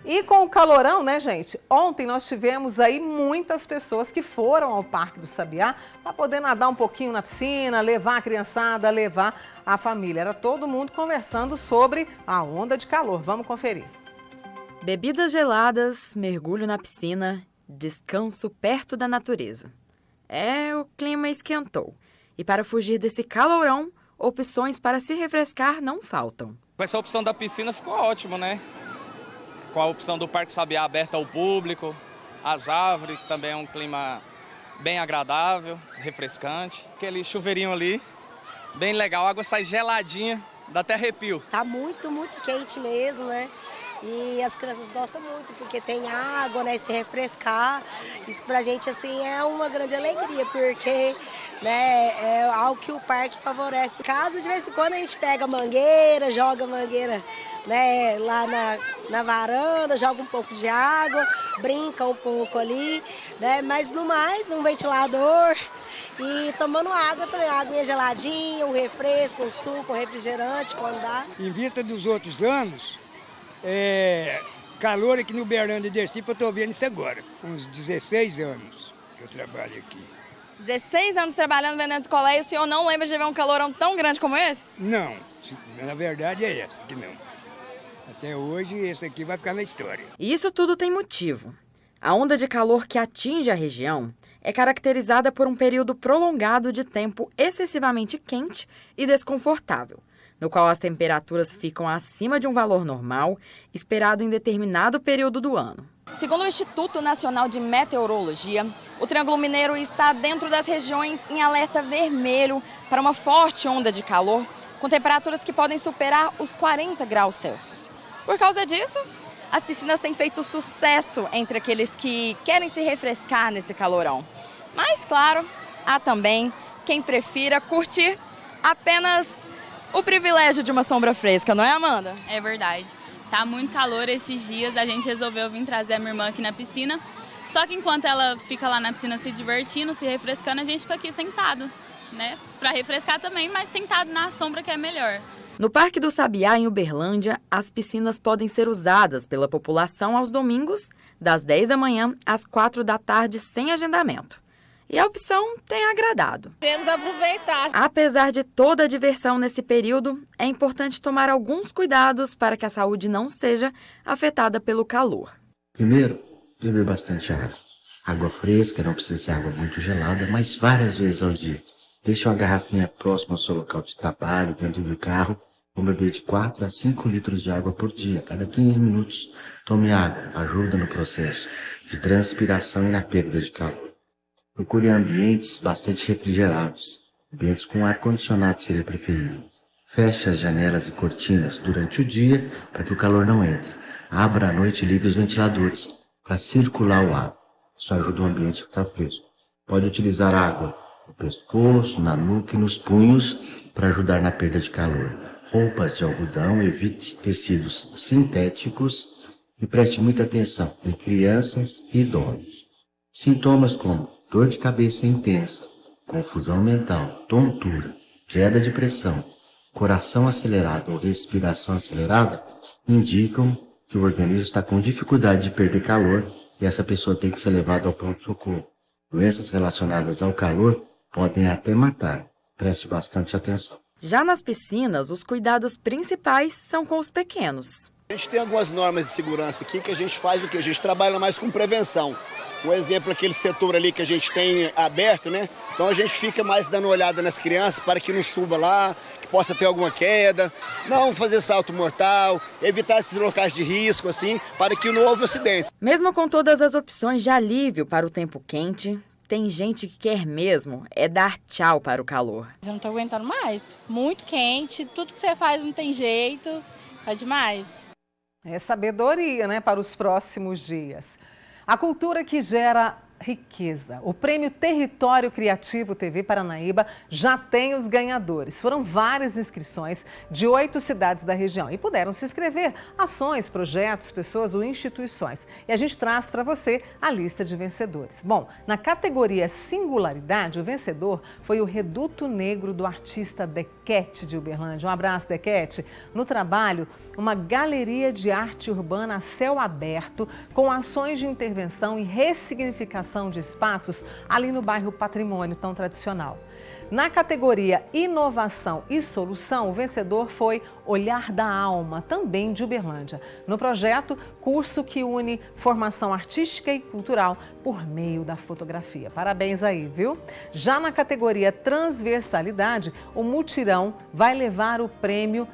[SPEAKER 1] E com o calorão, né, gente? Ontem nós tivemos aí muitas pessoas que foram ao Parque do Sabiá para poder nadar um pouquinho na piscina, levar a criançada, levar a família. Era todo mundo conversando sobre a onda de calor. Vamos conferir.
[SPEAKER 12] Bebidas geladas, mergulho na piscina, descanso perto da natureza. O clima esquentou. E para fugir desse calorão, opções para se refrescar não faltam.
[SPEAKER 13] Com essa opção da piscina ficou ótimo, né? Com a opção do Parque Sabiá aberto ao público, as árvores, que também é um clima bem agradável, refrescante. Aquele chuveirinho ali, bem legal, a água sai geladinha, dá até arrepio.
[SPEAKER 14] Tá muito quente mesmo, né? E as crianças gostam muito, porque tem água, né, se refrescar. Isso pra gente, assim, é uma grande alegria, porque, né, é algo que o parque favorece. Caso, de vez em quando, a gente pega mangueira, joga mangueira, né, lá na varanda, joga um pouco de água, brinca um pouco ali, né, mas no mais, um ventilador e tomando água também, água geladinha, um refresco, um suco, um refrigerante, quando dá.
[SPEAKER 15] Em vista dos outros anos, calor aqui no Uberlândia desse tipo, eu estou vendo isso agora, uns 16 anos que eu trabalho aqui.
[SPEAKER 16] 16 anos trabalhando, vendendo picolé, e o senhor não lembra de ver um calorão tão grande como esse?
[SPEAKER 15] Não, na verdade é essa que não. Até hoje, esse aqui vai ficar na história.
[SPEAKER 12] E isso tudo tem motivo. A onda de calor que atinge a região é caracterizada por um período prolongado de tempo excessivamente quente e desconfortável, no qual as temperaturas ficam acima de um valor normal, esperado em determinado período do ano.
[SPEAKER 16] Segundo o Instituto Nacional de Meteorologia, o Triângulo Mineiro está dentro das regiões em alerta vermelho para uma forte onda de calor, com temperaturas que podem superar os 40 graus Celsius. Por causa disso, as piscinas têm feito sucesso entre aqueles que querem se refrescar nesse calorão. Mas, claro, há também quem prefira curtir apenas o privilégio de uma sombra fresca, não é, Amanda?
[SPEAKER 17] É verdade. Tá muito calor esses dias, a gente resolveu vir trazer a minha irmã aqui na piscina. Só que enquanto ela fica lá na piscina se divertindo, se refrescando, a gente fica aqui sentado, né? Para refrescar também, mas sentado na sombra que é melhor.
[SPEAKER 12] No Parque do Sabiá, em Uberlândia, as piscinas podem ser usadas pela população aos domingos, das 10 da manhã às 4 da tarde, sem agendamento. E a opção tem agradado.
[SPEAKER 16] Queremos aproveitar.
[SPEAKER 12] Apesar de toda a diversão nesse período, é importante tomar alguns cuidados para que a saúde não seja afetada pelo calor.
[SPEAKER 18] Primeiro, beber bastante água. Água fresca, não precisa ser água muito gelada, mas várias vezes ao dia. Deixe uma garrafinha próxima ao seu local de trabalho, dentro do carro. Vou beber de 4 a 5 litros de água por dia. A cada 15 minutos, tome água. Ajuda no processo de transpiração e na perda de calor. Procure ambientes bastante refrigerados. Ambientes com ar-condicionado seria preferível. Feche as janelas e cortinas durante o dia para que o calor não entre. Abra à noite e ligue os ventiladores para circular o ar. Isso ajuda o ambiente a ficar fresco. Pode utilizar água no pescoço, na nuca e nos punhos para ajudar na perda de calor. Roupas de algodão, evite tecidos sintéticos e preste muita atenção em crianças e idosos. Sintomas como dor de cabeça intensa, confusão mental, tontura, queda de pressão, coração acelerado ou respiração acelerada indicam que o organismo está com dificuldade de perder calor e essa pessoa tem que ser levada ao pronto-socorro. Doenças relacionadas ao calor podem até matar. Preste bastante atenção.
[SPEAKER 12] Já nas piscinas, os cuidados principais são com os pequenos.
[SPEAKER 19] A gente tem algumas normas de segurança aqui que a gente faz o quê? A gente trabalha mais com prevenção. Um exemplo é aquele setor ali que a gente tem aberto, né? Então a gente fica mais dando uma olhada nas crianças para que não suba lá, que possa ter alguma queda, não fazer salto mortal, evitar esses locais de risco, assim, para que não houve acidentes.
[SPEAKER 12] Mesmo com todas as opções de alívio para o tempo quente, tem gente que quer mesmo é dar tchau para o calor.
[SPEAKER 20] Eu não tô aguentando mais. Muito quente, tudo que você faz não tem jeito, tá demais.
[SPEAKER 1] É sabedoria, né, para os próximos dias. A cultura que gera riqueza. O Prêmio Território Criativo TV Paranaíba já tem os ganhadores. Foram várias inscrições de 8 cidades da região e puderam se inscrever ações, projetos, pessoas ou instituições. E a gente traz para você a lista de vencedores. Bom, na categoria Singularidade, o vencedor foi o Reduto Negro do artista Dequete de Uberlândia. Um abraço, Dequete. No trabalho, uma galeria de arte urbana a céu aberto com ações de intervenção e ressignificação de espaços ali no bairro Patrimônio, tão tradicional. Na categoria Inovação e Solução, o vencedor foi Olhar da Alma, também de Uberlândia. No projeto, curso que une formação artística e cultural por meio da fotografia. Parabéns aí, viu? Já na categoria Transversalidade, o Mutirão vai levar o prêmio.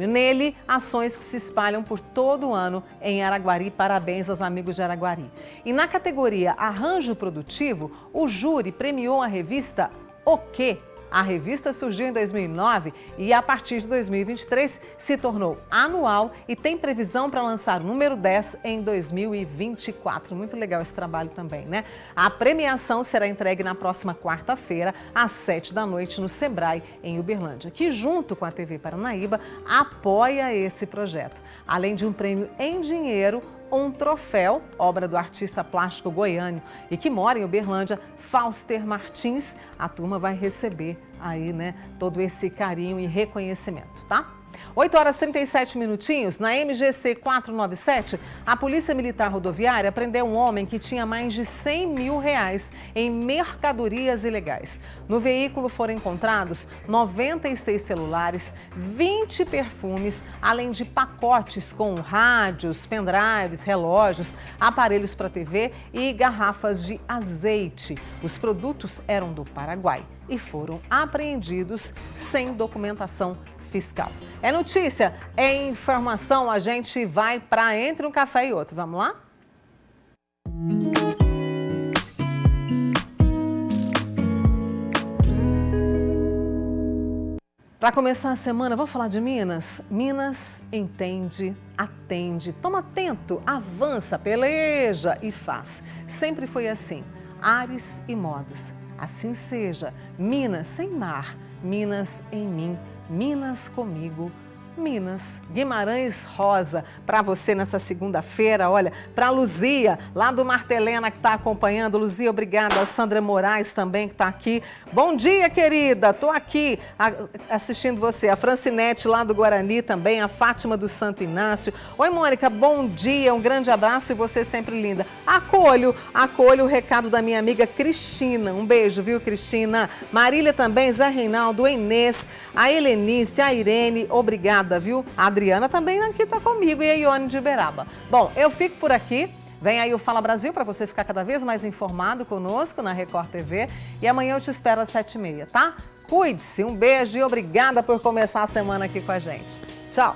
[SPEAKER 1] Nele, ações que se espalham por todo o ano em Araguari. Parabéns aos amigos de Araguari. E na categoria Arranjo Produtivo, o júri premiou a revista O Quê? A revista surgiu em 2009 e a partir de 2023 se tornou anual e tem previsão para lançar o número 10 em 2024. Muito legal esse trabalho também, né? A premiação será entregue na próxima quarta-feira, às 7 da noite, no Sebrae, em Uberlândia, que junto com a TV Paranaíba apoia esse projeto. Além de um prêmio em dinheiro, um troféu, obra do artista plástico goiano e que mora em Uberlândia, Fauster Martins. A turma vai receber aí, né, todo esse carinho e reconhecimento, tá? 8 horas e 37 minutinhos, na MGC 497, a Polícia Militar Rodoviária prendeu um homem que tinha mais de R$100 mil em mercadorias ilegais. No veículo foram encontrados 96 celulares, 20 perfumes, além de pacotes com rádios, pendrives, relógios, aparelhos para TV e garrafas de azeite. Os produtos eram do Paraguai e foram apreendidos sem documentação fiscal. É notícia, é informação, a gente vai para entre um café e outro. Vamos lá? Para começar a semana, vamos falar de Minas? Minas entende, atende, toma atento, avança, peleja e faz. Sempre foi assim, ares e modos. Assim seja, Minas sem mar, Minas em mim. Minas comigo, Minas. Guimarães Rosa, para você nessa segunda-feira, olha, para a Luzia, lá do Martelena, que está acompanhando. Luzia, obrigada. A Sandra Moraes também, que está aqui. Bom dia, querida, estou aqui assistindo você. A Francinete, lá do Guarani também, a Fátima do Santo Inácio. Oi, Mônica, bom dia, um grande abraço e você sempre linda. Acolho o recado da minha amiga Cristina. Um beijo, viu, Cristina? Marília também, Zé Reinaldo, Inês, a Helenice, a Irene, obrigada. Viu? A Adriana também aqui está comigo e a Ione de Uberaba. Bom, eu fico por aqui. Vem aí o Fala Brasil para você ficar cada vez mais informado conosco na Record TV. E amanhã eu te espero às 7h30, tá? Cuide-se, um beijo e obrigada por começar a semana aqui com a gente. Tchau!